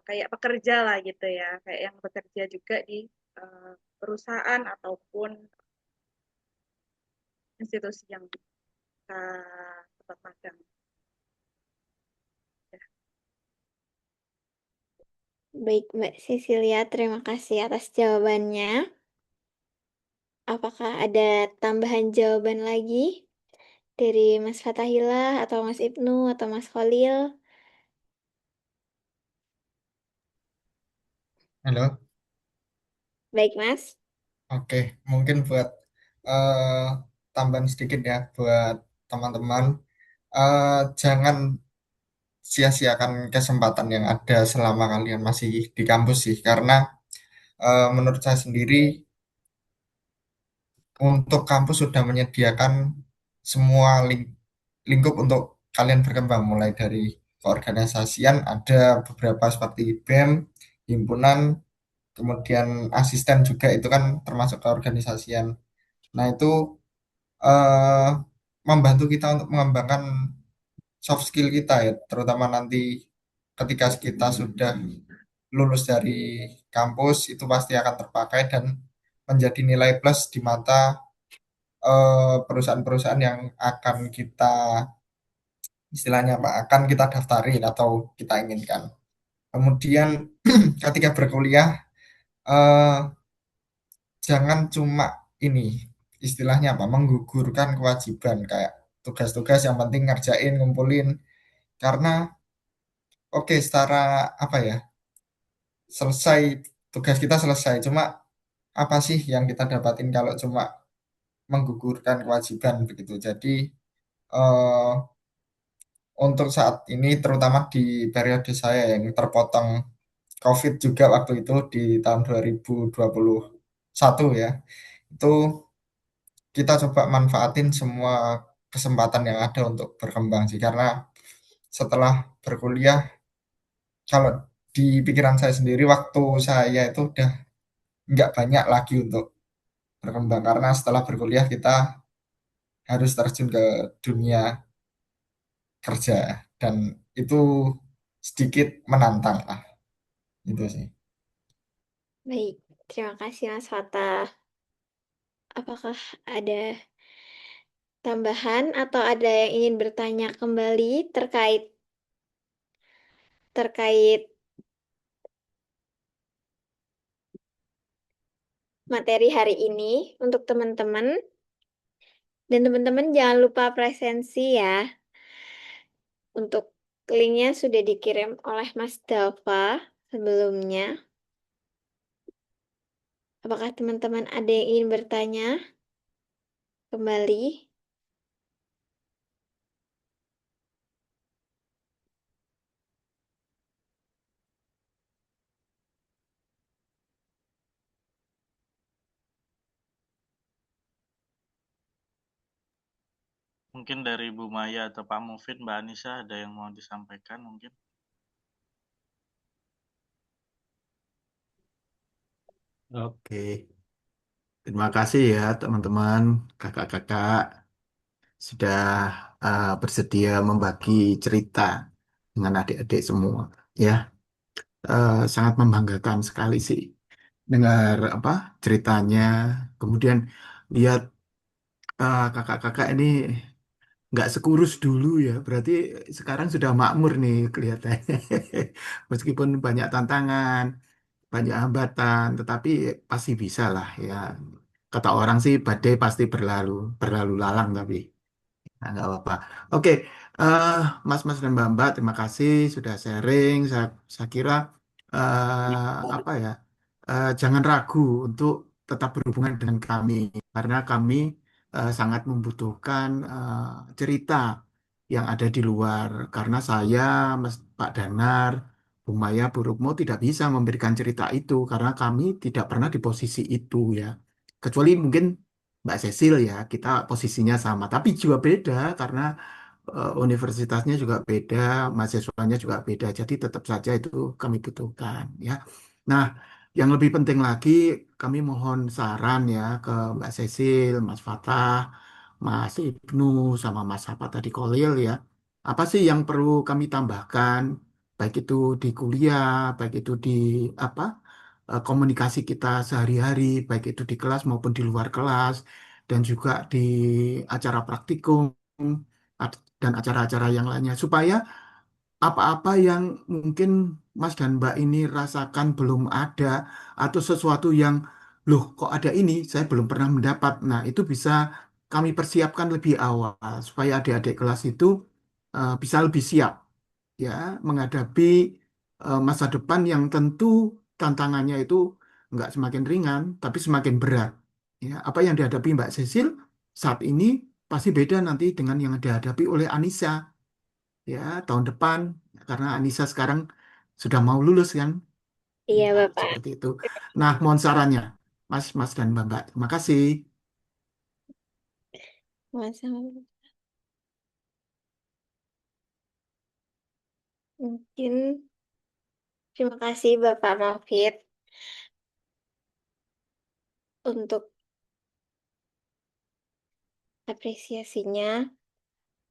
kayak pekerja lah gitu ya kayak yang bekerja juga di perusahaan ataupun institusi yang kita tempat magang. Ya. Baik, Mbak Cecilia, terima kasih atas jawabannya. Apakah ada tambahan jawaban lagi dari Mas Fatahillah atau Mas Ibnu atau Mas Khalil? Halo, Baik, Mas. oke. Mungkin buat eh, tambahan sedikit ya buat teman-teman. Jangan sia-siakan kesempatan yang ada selama kalian masih di kampus sih, karena menurut saya sendiri untuk kampus sudah menyediakan semua lingkup untuk kalian berkembang, mulai dari keorganisasian ada beberapa seperti BEM, himpunan, kemudian asisten juga itu kan termasuk keorganisasian. Nah, itu eh, membantu kita untuk mengembangkan soft skill kita ya, terutama nanti ketika kita sudah lulus dari kampus itu pasti akan terpakai dan menjadi nilai plus di mata perusahaan-perusahaan yang akan kita istilahnya apa akan kita daftarin atau kita inginkan. Kemudian ketika berkuliah eh, jangan cuma ini istilahnya apa menggugurkan kewajiban kayak tugas-tugas yang penting ngerjain ngumpulin karena oke secara apa ya selesai tugas kita selesai cuma apa sih yang kita dapatin kalau cuma menggugurkan kewajiban begitu. Jadi eh, untuk saat ini terutama di periode saya yang terpotong COVID juga waktu itu di tahun 2021 ya, itu kita coba manfaatin semua kesempatan yang ada untuk berkembang sih karena setelah berkuliah kalau di pikiran saya sendiri waktu saya itu udah nggak banyak lagi untuk berkembang karena setelah berkuliah kita harus terjun ke dunia kerja dan itu sedikit menantang lah itu sih. Baik, terima kasih Mas Fatah. Apakah ada tambahan atau ada yang ingin bertanya kembali terkait terkait materi hari ini untuk teman-teman? Dan teman-teman jangan lupa presensi ya. Untuk linknya sudah dikirim oleh Mas Dava sebelumnya. Apakah teman-teman ada yang ingin bertanya kembali? Mungkin dari Bu Maya atau Pak Mufid, Mbak Anissa ada yang mau disampaikan mungkin? Oke, terima kasih ya teman-teman, kakak-kakak sudah bersedia membagi cerita dengan adik-adik semua. Ya, sangat membanggakan sekali sih dengar apa ceritanya. Kemudian lihat kakak-kakak ini nggak sekurus dulu ya, berarti sekarang sudah makmur nih kelihatannya. Meskipun banyak tantangan, banyak hambatan, tetapi pasti bisa lah ya. Kata orang sih badai pasti berlalu, berlalu lalang tapi. Nah, nggak apa-apa. Oke, eh, Mas-mas dan Mbak-mbak, terima kasih sudah sharing. Saya kira apa ya, jangan ragu untuk tetap berhubungan dengan kami karena kami sangat membutuhkan cerita yang ada di luar. Karena saya, Pak Danar, Bu Maya, Bu Rukmo tidak bisa memberikan cerita itu karena kami tidak pernah di posisi itu ya. Kecuali mungkin Mbak Cecil ya, kita posisinya sama, tapi juga beda karena universitasnya juga beda, mahasiswanya juga beda. Jadi tetap saja itu kami butuhkan ya. Nah, yang lebih penting lagi, kami mohon saran ya ke Mbak Cecil, Mas Fatah, Mas Ibnu, sama Mas apa tadi Kolil ya. Apa sih yang perlu kami tambahkan, baik itu di kuliah, baik itu di apa komunikasi kita sehari-hari, baik itu di kelas maupun di luar kelas, dan juga di acara praktikum dan acara-acara yang lainnya, supaya apa-apa yang mungkin Mas dan Mbak ini rasakan belum ada atau sesuatu yang loh kok ada ini saya belum pernah mendapat. Nah, itu bisa kami persiapkan lebih awal supaya adik-adik kelas itu bisa lebih siap ya menghadapi masa depan yang tentu tantangannya itu nggak semakin ringan tapi semakin berat. Ya, apa yang dihadapi Mbak Cecil saat ini pasti beda nanti dengan yang dihadapi oleh Anissa ya tahun depan karena Anissa sekarang sudah mau lulus kan. Iya, Ya, Bapak. seperti itu. Nah, mohon sarannya Mas Mas dan Mbak Mbak. Terima kasih. Masa mungkin terima kasih Bapak Mufid untuk apresiasinya.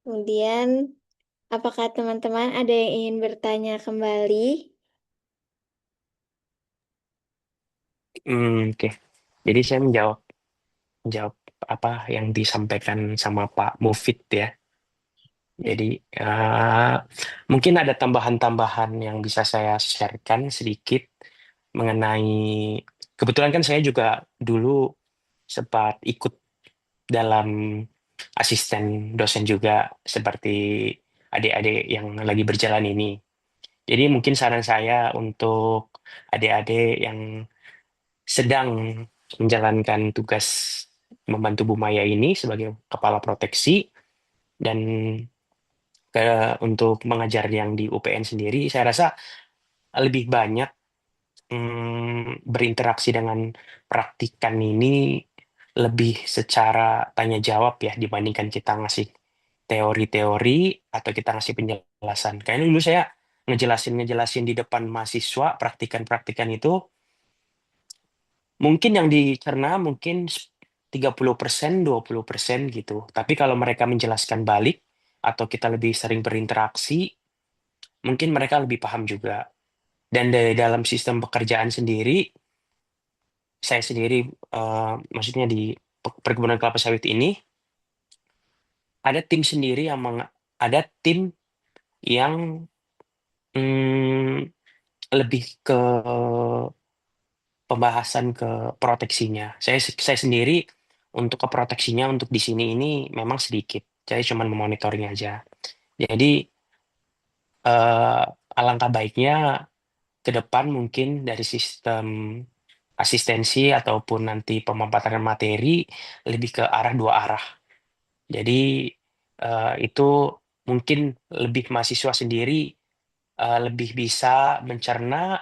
Kemudian, apakah teman-teman ada yang ingin bertanya kembali? Oke. Jadi saya menjawab apa yang disampaikan sama Pak Mufid ya. Jadi mungkin ada tambahan-tambahan yang bisa saya sharekan sedikit mengenai kebetulan kan saya juga dulu sempat ikut dalam asisten dosen juga seperti adik-adik yang lagi berjalan ini. Jadi mungkin saran saya untuk adik-adik yang sedang menjalankan tugas membantu Bu Maya ini sebagai kepala proteksi dan untuk mengajar yang di UPN sendiri, saya rasa lebih banyak berinteraksi dengan praktikan ini lebih secara tanya jawab ya dibandingkan kita ngasih teori-teori atau kita ngasih penjelasan. Kayaknya dulu saya ngejelasin di depan mahasiswa praktikan-praktikan itu mungkin yang dicerna mungkin 30%, 20% gitu. Tapi kalau mereka menjelaskan balik atau kita lebih sering berinteraksi, mungkin mereka lebih paham juga. Dan dari dalam sistem pekerjaan sendiri, saya sendiri, maksudnya di perkebunan kelapa sawit ini, ada tim sendiri ada tim yang lebih ke pembahasan ke proteksinya. Saya sendiri untuk ke proteksinya untuk di sini ini memang sedikit. Saya cuma memonitoring aja. Jadi eh, alangkah baiknya ke depan mungkin dari sistem asistensi ataupun nanti pemaparan materi lebih ke arah dua arah. Jadi itu mungkin lebih mahasiswa sendiri lebih bisa mencerna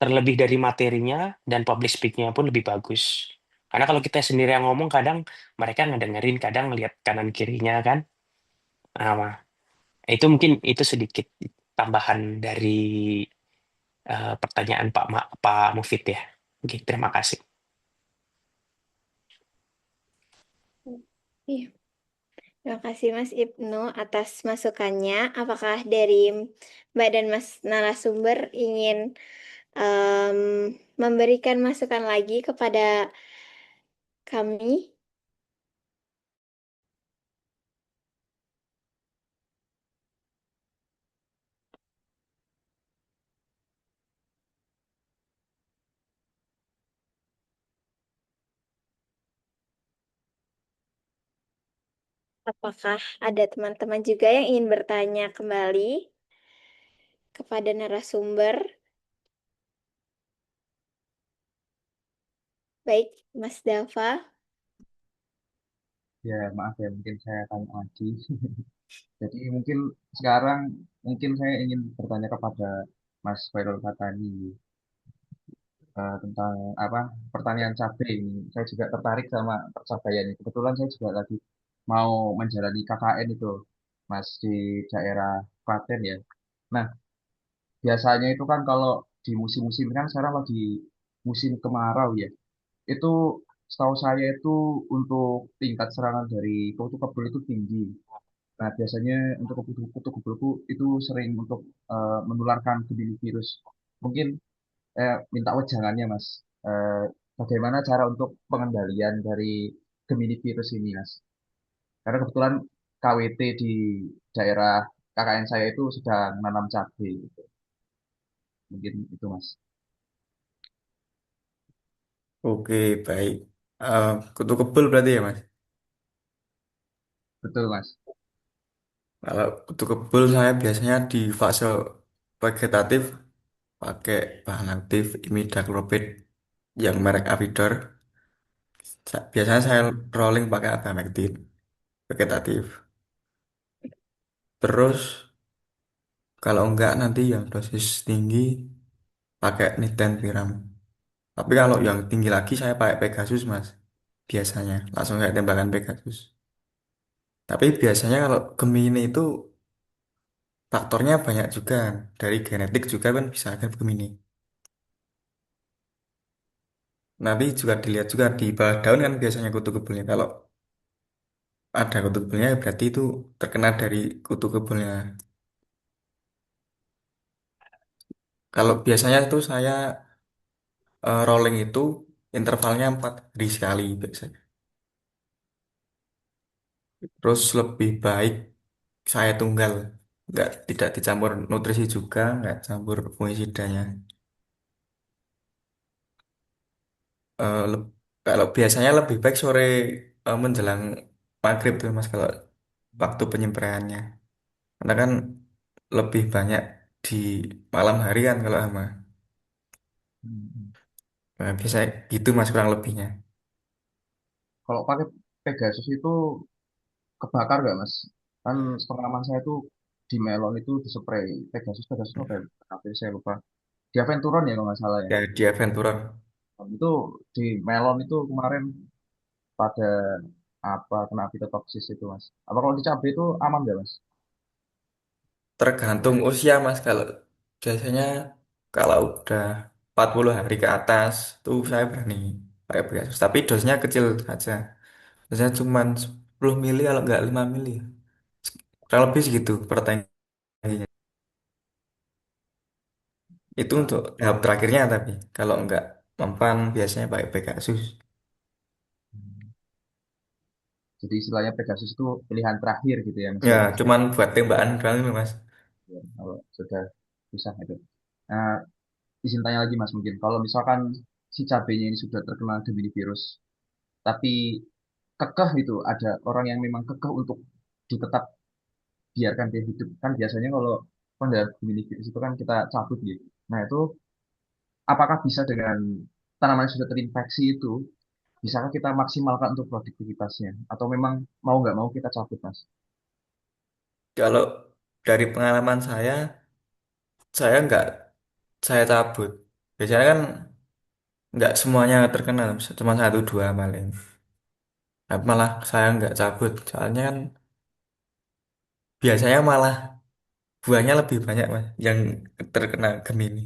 terlebih dari materinya dan public speak-nya pun lebih bagus. Karena kalau kita sendiri yang ngomong kadang mereka ngedengerin, kadang ngelihat kanan kirinya kan. Nah, itu mungkin itu sedikit tambahan dari pertanyaan Pak Mufid ya. Oke, terima kasih. Iya. Terima kasih Mas Ibnu atas masukannya. Apakah dari Mbak dan Mas narasumber ingin em, memberikan masukan lagi kepada kami? Apakah ada teman-teman juga yang ingin bertanya kembali kepada narasumber? Baik, Mas Dava. Ya, maaf ya, mungkin saya tanya lagi. Jadi mungkin sekarang mungkin saya ingin bertanya kepada Mas Khairul Fatani tentang apa pertanian cabai ini. Saya juga tertarik sama percabaian ini. Kebetulan saya juga lagi mau menjalani KKN itu, Mas, di daerah Klaten ya. Nah, biasanya itu kan kalau di musim-musim kan sekarang lagi musim kemarau ya. Itu setahu saya itu untuk tingkat serangan dari kutu kebul itu tinggi. Nah, biasanya untuk kutu kebulku itu sering untuk menularkan ke virus. Mungkin minta wejangannya, Mas. Bagaimana cara untuk pengendalian dari Gemini virus ini, Mas? Karena kebetulan KWT di daerah KKN saya itu sedang menanam cabai. Gitu. Mungkin itu, Mas. Oke, baik. Kutu kebul berarti ya, Mas? Betul, Mas. Kalau kutu kebul saya biasanya di fase vegetatif pakai bahan aktif imidacloprid yang merek Avidor. Biasanya saya rolling pakai abamectin vegetatif. Terus kalau enggak nanti yang dosis tinggi pakai nitentviram. Tapi kalau yang tinggi lagi saya pakai Pegasus, Mas. Biasanya langsung kayak tembakan Pegasus. Tapi biasanya kalau Gemini itu faktornya banyak juga. Dari genetik juga kan bisa kan Gemini. Nanti juga dilihat juga di bawah daun kan biasanya kutu kebulnya. Kalau ada kutu kebulnya berarti itu terkena dari kutu kebulnya. Kalau biasanya itu saya rolling itu intervalnya 4 hari sekali biasanya. Terus lebih baik saya tunggal, nggak tidak dicampur nutrisi juga, nggak campur fungisidanya. Kalau biasanya lebih baik sore menjelang maghrib tuh Mas kalau waktu penyempraiannya. Karena kan lebih banyak di malam hari kan kalau sama. Hmm. Nah, biasanya gitu Mas kurang lebihnya. Kalau pakai Pegasus itu kebakar nggak, Mas? Kan pengalaman saya tuh di melon itu dispray Pegasus, Pegasus apa ya? Apa ya, saya lupa. Di Aventuron ya kalau nggak salah ya. Ya di Aventuron Itu di melon itu kemarin pada apa kena fitotoksis itu, Mas. Apa kalau di cabai itu aman nggak, Mas? tergantung usia Mas kalau biasanya kalau udah 40 hari ke atas tuh saya berani pakai Pegasus. Tapi dosnya kecil saja. Biasanya cuma 10 mili kalau nggak 5 mili. Kurang lebih segitu per tankinya. Itu Nah, untuk tahap terakhirnya tapi kalau nggak mempan biasanya pakai Pegasus. jadi istilahnya Pegasus itu pilihan terakhir gitu ya, Mas Ya, ya. cuman buat tembakan doang itu Mas. Ya, kalau sudah susah itu. Nah, izin tanya lagi, Mas, mungkin kalau misalkan si cabenya ini sudah terkena Gemini virus, tapi kekeh itu ada orang yang memang kekeh untuk ditetap biarkan dia hidup kan biasanya kalau pengendalian Gemini virus itu kan kita cabut gitu. Nah itu apakah bisa dengan tanaman yang sudah terinfeksi itu bisakah kita maksimalkan untuk produktivitasnya atau memang mau nggak mau kita cabut, Mas? Kalau dari pengalaman saya nggak saya cabut. Biasanya kan nggak semuanya terkena, cuma satu dua paling. Nah, malah saya nggak cabut, soalnya kan biasanya malah buahnya lebih banyak mas yang terkena Gemini.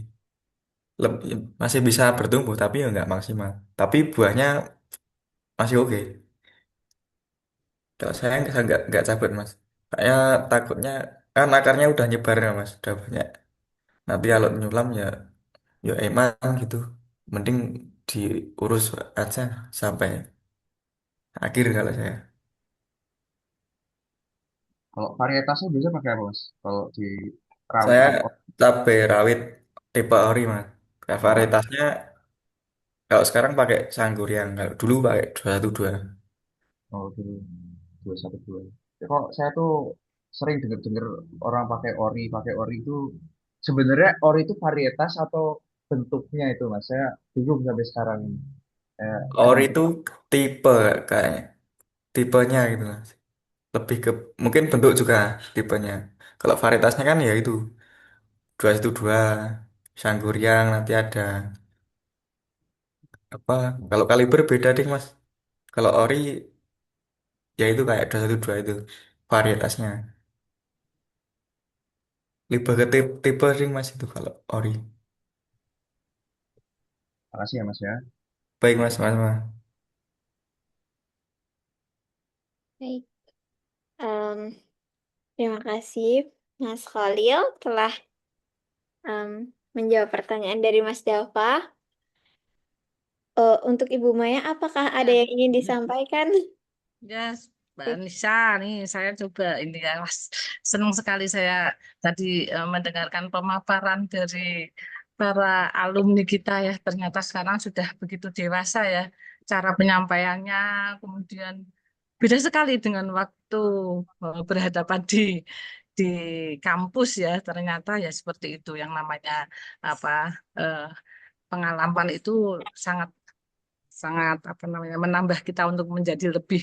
Masih bisa bertumbuh tapi ya nggak maksimal. Tapi buahnya masih oke. Kalau saya nggak cabut mas. Saya takutnya kan akarnya udah nyebar ya mas, udah banyak. Nanti kalau nyulam ya ya emang gitu. Mending diurus aja sampai akhir kalau saya. Kalau varietasnya biasa pakai apa mas? Kalau di rawit Saya itu cabai rawit tipe ori mas. Nah, oh, varietasnya kalau sekarang pakai Sangguriang, kalau dulu pakai 212. oh dulu 212. Ya, kok saya tuh sering dengar-dengar orang pakai ori itu sebenarnya ori itu varietas atau bentuknya itu mas? Saya bingung sampai sekarang ini. Kan Ori itu tipe kayaknya, tipenya gitu mas. Lebih ke mungkin bentuk juga tipenya. Kalau varietasnya kan ya itu 212, Sangguriang nanti ada apa? Kalau kaliber beda deh mas. Kalau ori ya itu kayak 212 itu varietasnya. Lebih ke tipe ring mas itu kalau ori. makasih ya mas ya. Baik mas, mas. Baik. Em, Terima kasih Mas Khalil telah em, menjawab pertanyaan dari Mas Dava. Untuk Ibu Maya, apakah ada Ya, yang ingin disampaikan? ya, Mbak Nisa nih, saya coba ini ya, Mas. Senang sekali saya tadi mendengarkan pemaparan dari para alumni kita ya. Ternyata sekarang sudah begitu dewasa ya, cara penyampaiannya, kemudian beda sekali dengan waktu berhadapan di kampus ya. Ternyata ya seperti itu yang namanya apa eh, pengalaman itu sangat sangat apa namanya menambah kita untuk menjadi lebih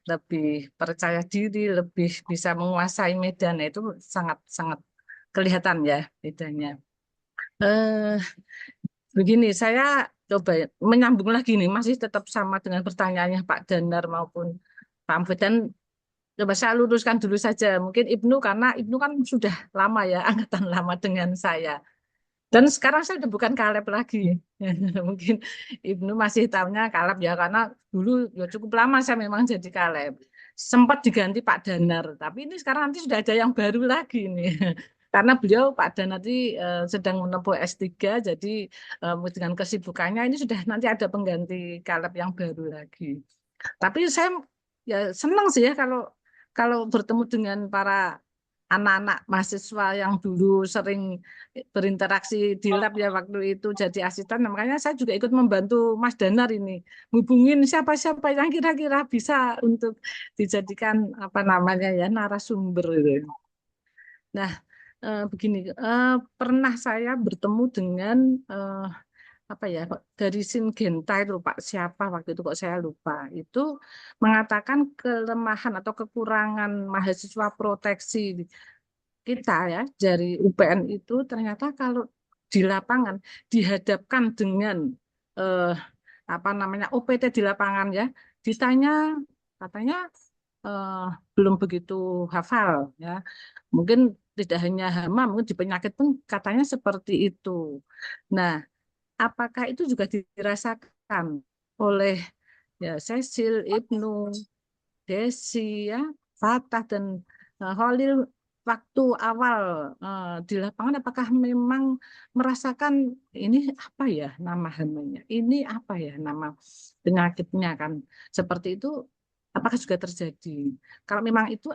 lebih percaya diri, lebih bisa menguasai medan. Nah, itu sangat sangat kelihatan ya bedanya. Eh Begini, saya coba menyambung lagi nih, masih tetap sama dengan pertanyaannya Pak Danar maupun Pak Amfit, dan coba saya luruskan dulu saja. Mungkin Ibnu, karena Ibnu kan sudah lama ya, angkatan lama dengan saya. Dan sekarang saya udah bukan Kaleb lagi. Mungkin Ibnu masih tahunya Kaleb ya, karena dulu ya cukup lama saya memang jadi Kaleb. Sempat diganti Pak Danar, tapi ini sekarang nanti sudah ada yang baru lagi nih. Karena beliau Pak Danar nanti sedang menempuh S3, jadi dengan kesibukannya ini sudah nanti ada pengganti Kaleb yang baru lagi. Tapi saya ya senang sih ya kalau kalau bertemu dengan para anak-anak mahasiswa yang dulu sering berinteraksi di lab ya waktu itu jadi asisten. Nah, makanya saya juga ikut membantu Mas Danar ini hubungin siapa-siapa yang kira-kira bisa untuk dijadikan apa namanya ya narasumber gitu. Nah, begini, pernah saya bertemu dengan eh, apa ya dari Syngenta itu Pak siapa waktu itu kok saya lupa itu mengatakan kelemahan atau kekurangan mahasiswa proteksi kita ya dari UPN itu ternyata kalau di lapangan dihadapkan dengan eh, apa namanya OPT di lapangan ya ditanya katanya eh, belum begitu hafal ya mungkin tidak hanya hama mungkin di penyakit pun katanya seperti itu. Nah, apakah itu juga dirasakan oleh ya Cecil, Ibnu, Desi, ya, Fatah dan Holil waktu awal di lapangan? Apakah memang merasakan ini apa ya nama hamanya? Ini apa ya nama penyakitnya kan? Seperti itu, apakah juga terjadi? Kalau memang itu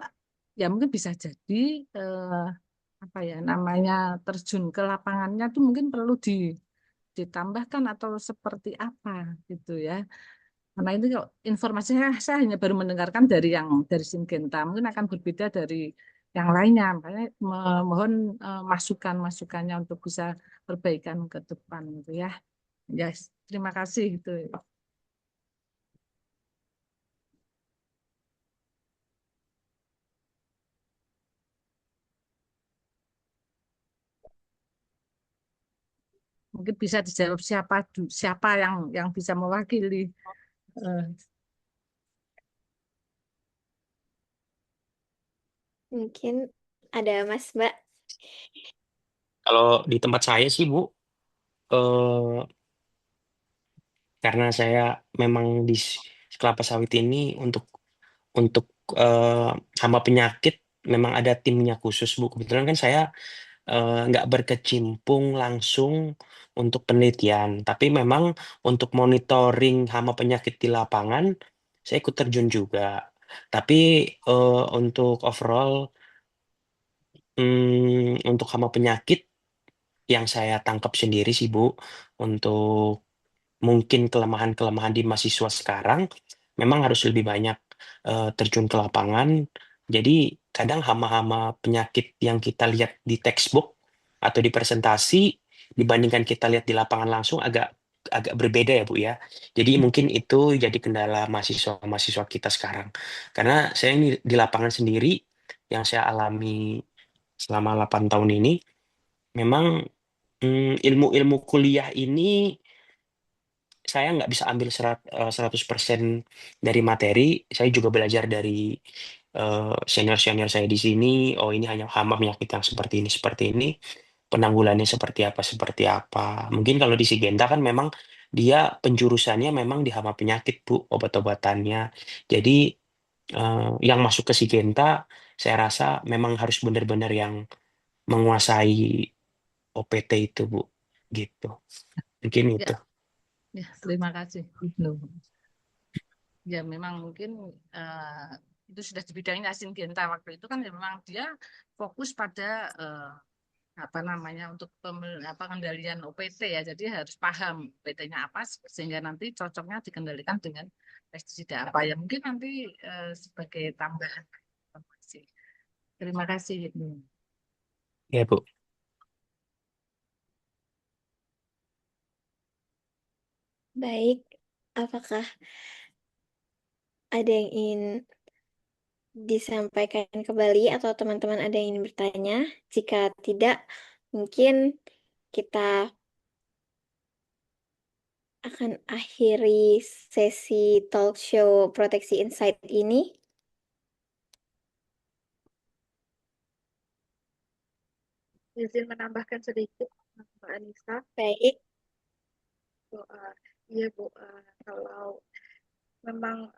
ya mungkin bisa jadi eh, apa ya namanya terjun ke lapangannya tuh mungkin perlu ditambahkan atau seperti apa gitu ya. Karena ini kok informasinya saya hanya baru mendengarkan dari yang dari Syngenta, mungkin akan berbeda dari yang lainnya. Makanya mohon masukan-masukannya untuk bisa perbaikan ke depan gitu ya. Yes, terima kasih itu. mungkin bisa dijawab siapa yang bisa mewakili. Eh, Mungkin ada Mas Mbak. Kalau di tempat saya sih, Bu, eh, karena saya memang di kelapa sawit ini untuk hama penyakit memang ada timnya khusus, Bu. Kebetulan kan saya nggak berkecimpung langsung untuk penelitian, tapi memang untuk monitoring hama penyakit di lapangan, saya ikut terjun juga. Tapi untuk overall, untuk hama penyakit yang saya tangkap sendiri sih, Bu, untuk mungkin kelemahan-kelemahan di mahasiswa sekarang memang harus lebih banyak terjun ke lapangan. Jadi kadang hama-hama penyakit yang kita lihat di textbook atau di presentasi dibandingkan kita lihat di lapangan langsung agak agak berbeda ya, Bu ya. Jadi mungkin itu jadi kendala mahasiswa-mahasiswa kita sekarang. Karena saya ini di lapangan sendiri yang saya alami selama 8 tahun ini memang ilmu-ilmu kuliah ini saya nggak bisa ambil 100% dari materi. Saya juga belajar dari senior-senior saya di sini. Oh, ini hanya hama penyakit yang seperti ini. Penanggulannya seperti apa. Mungkin kalau di Sigenta kan memang dia penjurusannya memang di hama penyakit, Bu, obat-obatannya. Jadi yang masuk ke Sigenta, saya rasa memang harus benar-benar yang menguasai OPT itu, Bu. Gitu. Mungkin ya, itu. ya, terima kasih. Loh. Ya memang mungkin itu sudah di bidangnya Syngenta waktu itu kan ya memang dia fokus pada apa namanya untuk pengendalian OPT ya. Jadi harus paham OPT-nya apa sehingga nanti cocoknya dikendalikan dengan pestisida apa ya. Mungkin nanti sebagai tambahan informasi. Terima kasih. Ya, Bu. Baik, apakah ada yang ingin disampaikan kembali atau teman-teman ada yang ingin bertanya? Jika tidak, mungkin kita akan akhiri sesi talk show Proteksi Insight ini. Izin menambahkan sedikit, Mbak Anissa. Baik. Iya Bu, kalau memang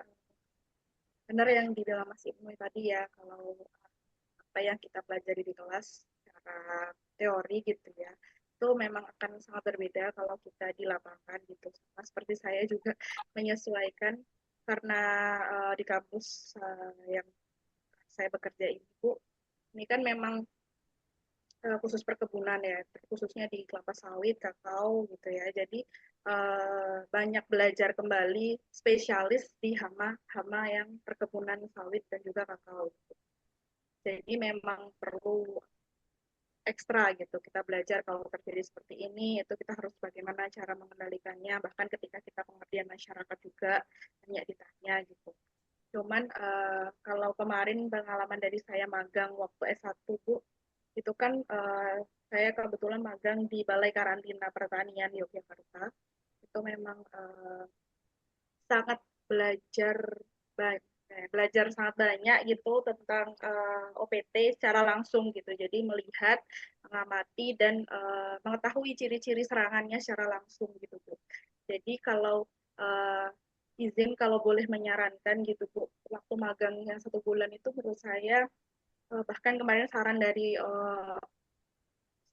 benar yang dibilang Mas Ibnu tadi ya, kalau apa yang kita pelajari di kelas secara teori gitu ya, itu memang akan sangat berbeda kalau kita di lapangan gitu. Sama seperti saya juga menyesuaikan karena di kampus yang saya bekerja ini Bu, ini kan memang khusus perkebunan ya, khususnya di kelapa sawit, kakao gitu ya. Jadi banyak belajar kembali spesialis di hama yang perkebunan sawit dan juga kakao. Jadi memang perlu ekstra gitu. Kita belajar kalau terjadi seperti ini, itu kita harus bagaimana cara mengendalikannya. Bahkan ketika kita pengertian masyarakat juga banyak ditanya gitu. Cuman kalau kemarin pengalaman dari saya magang waktu S1 Bu, itu kan saya kebetulan magang di Balai Karantina Pertanian Yogyakarta. Itu memang sangat belajar banyak belajar sangat banyak gitu tentang OPT secara langsung gitu. Jadi melihat, mengamati dan mengetahui ciri-ciri serangannya secara langsung gitu Bu. Jadi kalau izin kalau boleh menyarankan gitu Bu, waktu magang yang 1 bulan itu menurut saya bahkan kemarin saran dari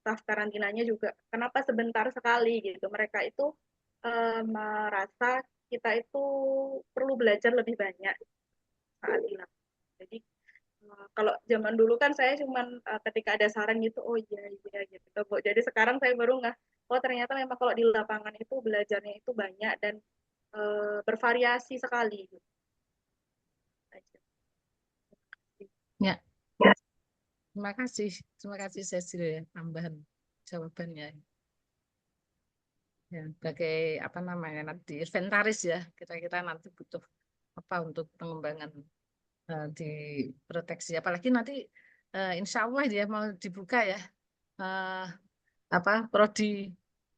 staf karantinanya juga kenapa sebentar sekali gitu. Mereka itu merasa kita itu perlu belajar lebih banyak saat di lapangan. Jadi kalau zaman dulu kan saya cuman ketika ada saran gitu, oh iya iya gitu. Jadi sekarang saya baru nggak, oh ternyata memang kalau di lapangan itu belajarnya itu banyak dan bervariasi sekali. Gitu. Ya, terima kasih Cecil ya tambahan jawabannya. Ya, sebagai apa namanya nanti inventaris ya kita nanti butuh apa untuk pengembangan di proteksi apalagi nanti insya Allah ya mau dibuka ya apa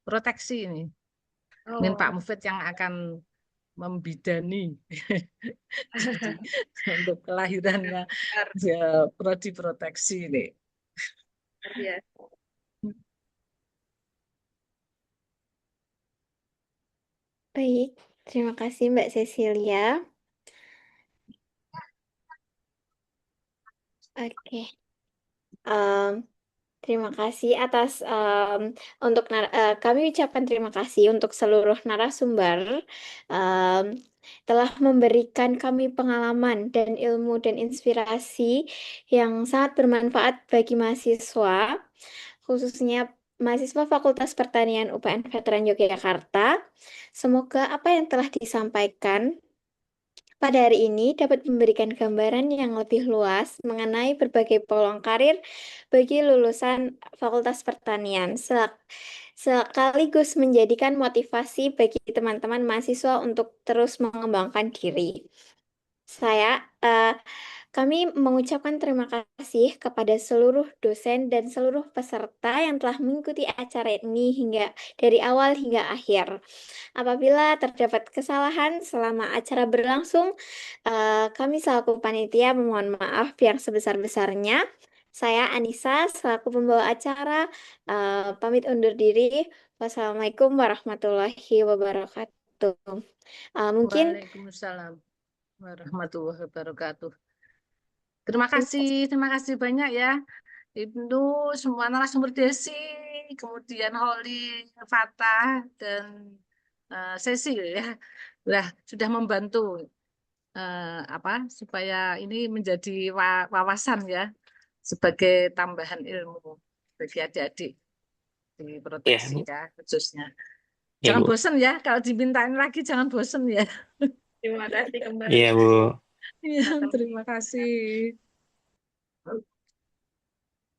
proteksi ini. Mungkin Pak Oh, Mufid yang akan membidani jadi untuk kelahirannya benar, ya prodi proteksi ini. luar biasa. Baik, terima kasih Mbak Cecilia. Oke. Em, Terima kasih atas kami ucapkan terima kasih untuk seluruh narasumber em, telah memberikan kami pengalaman dan ilmu dan inspirasi yang sangat bermanfaat bagi mahasiswa, khususnya mahasiswa Fakultas Pertanian UPN Veteran Yogyakarta. Semoga apa yang telah disampaikan pada hari ini dapat memberikan gambaran yang lebih luas mengenai berbagai peluang karir bagi lulusan Fakultas Pertanian, sekaligus menjadikan motivasi bagi teman-teman mahasiswa untuk terus mengembangkan diri. Saya, eh, Kami mengucapkan terima kasih kepada seluruh dosen dan seluruh peserta yang telah mengikuti acara ini hingga dari awal hingga akhir. Apabila terdapat kesalahan selama acara berlangsung, kami selaku panitia memohon maaf yang sebesar-besarnya. Saya Anissa selaku pembawa acara pamit undur diri. Wassalamualaikum warahmatullahi wabarakatuh. Mungkin Waalaikumsalam warahmatullahi wabarakatuh. Terima kasih banyak ya. Ibnu, semua narasumber Desi, kemudian Holly, Fatah, dan Cecil ya. Sudah membantu supaya ini menjadi wawasan ya sebagai tambahan ilmu bagi adik-adik di Iya, proteksi Bu. ya khususnya. Iya, Jangan Bu. bosan ya, kalau dimintain lagi jangan bosan ya. Terima kasih kembali. Iya, Bu. Iya, terima kasih.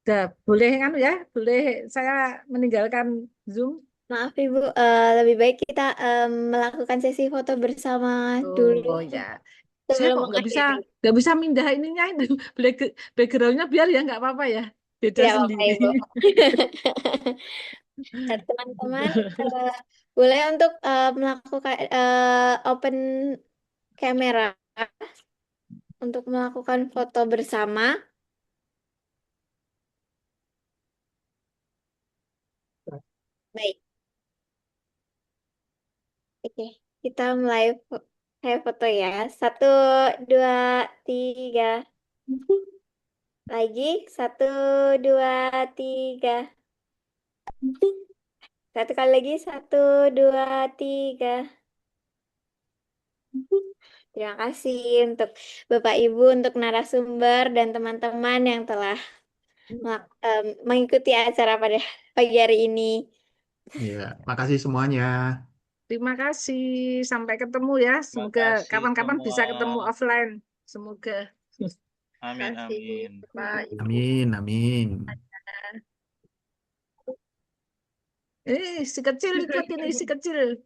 Udah, boleh kan ya? Boleh saya meninggalkan Zoom? maaf Ibu, lebih baik kita melakukan sesi foto bersama dulu Oh ya, saya sebelum kok mengakhiri. nggak bisa mindah ininya itu backgroundnya biar ya nggak apa-apa ya, beda Tidak apa-apa sendiri. Ibu. Dan teman-teman boleh untuk melakukan open kamera untuk melakukan foto bersama. Baik, oke. Kita mulai saya foto ya. Satu, dua, tiga. Lagi, satu, dua, tiga. Satu kali lagi, satu, dua, tiga. Terima kasih untuk Bapak Ibu, untuk narasumber dan teman-teman yang telah mengikuti acara pada pagi hari ini. Iya, makasih semuanya. Terima kasih, sampai ketemu ya. Semoga kasih kapan-kapan bisa ketemu semua. offline. Semoga. Amin, Terima kasih, amin. Pak Ibu. Amin, amin. Si kecil ikut ini, si kecil.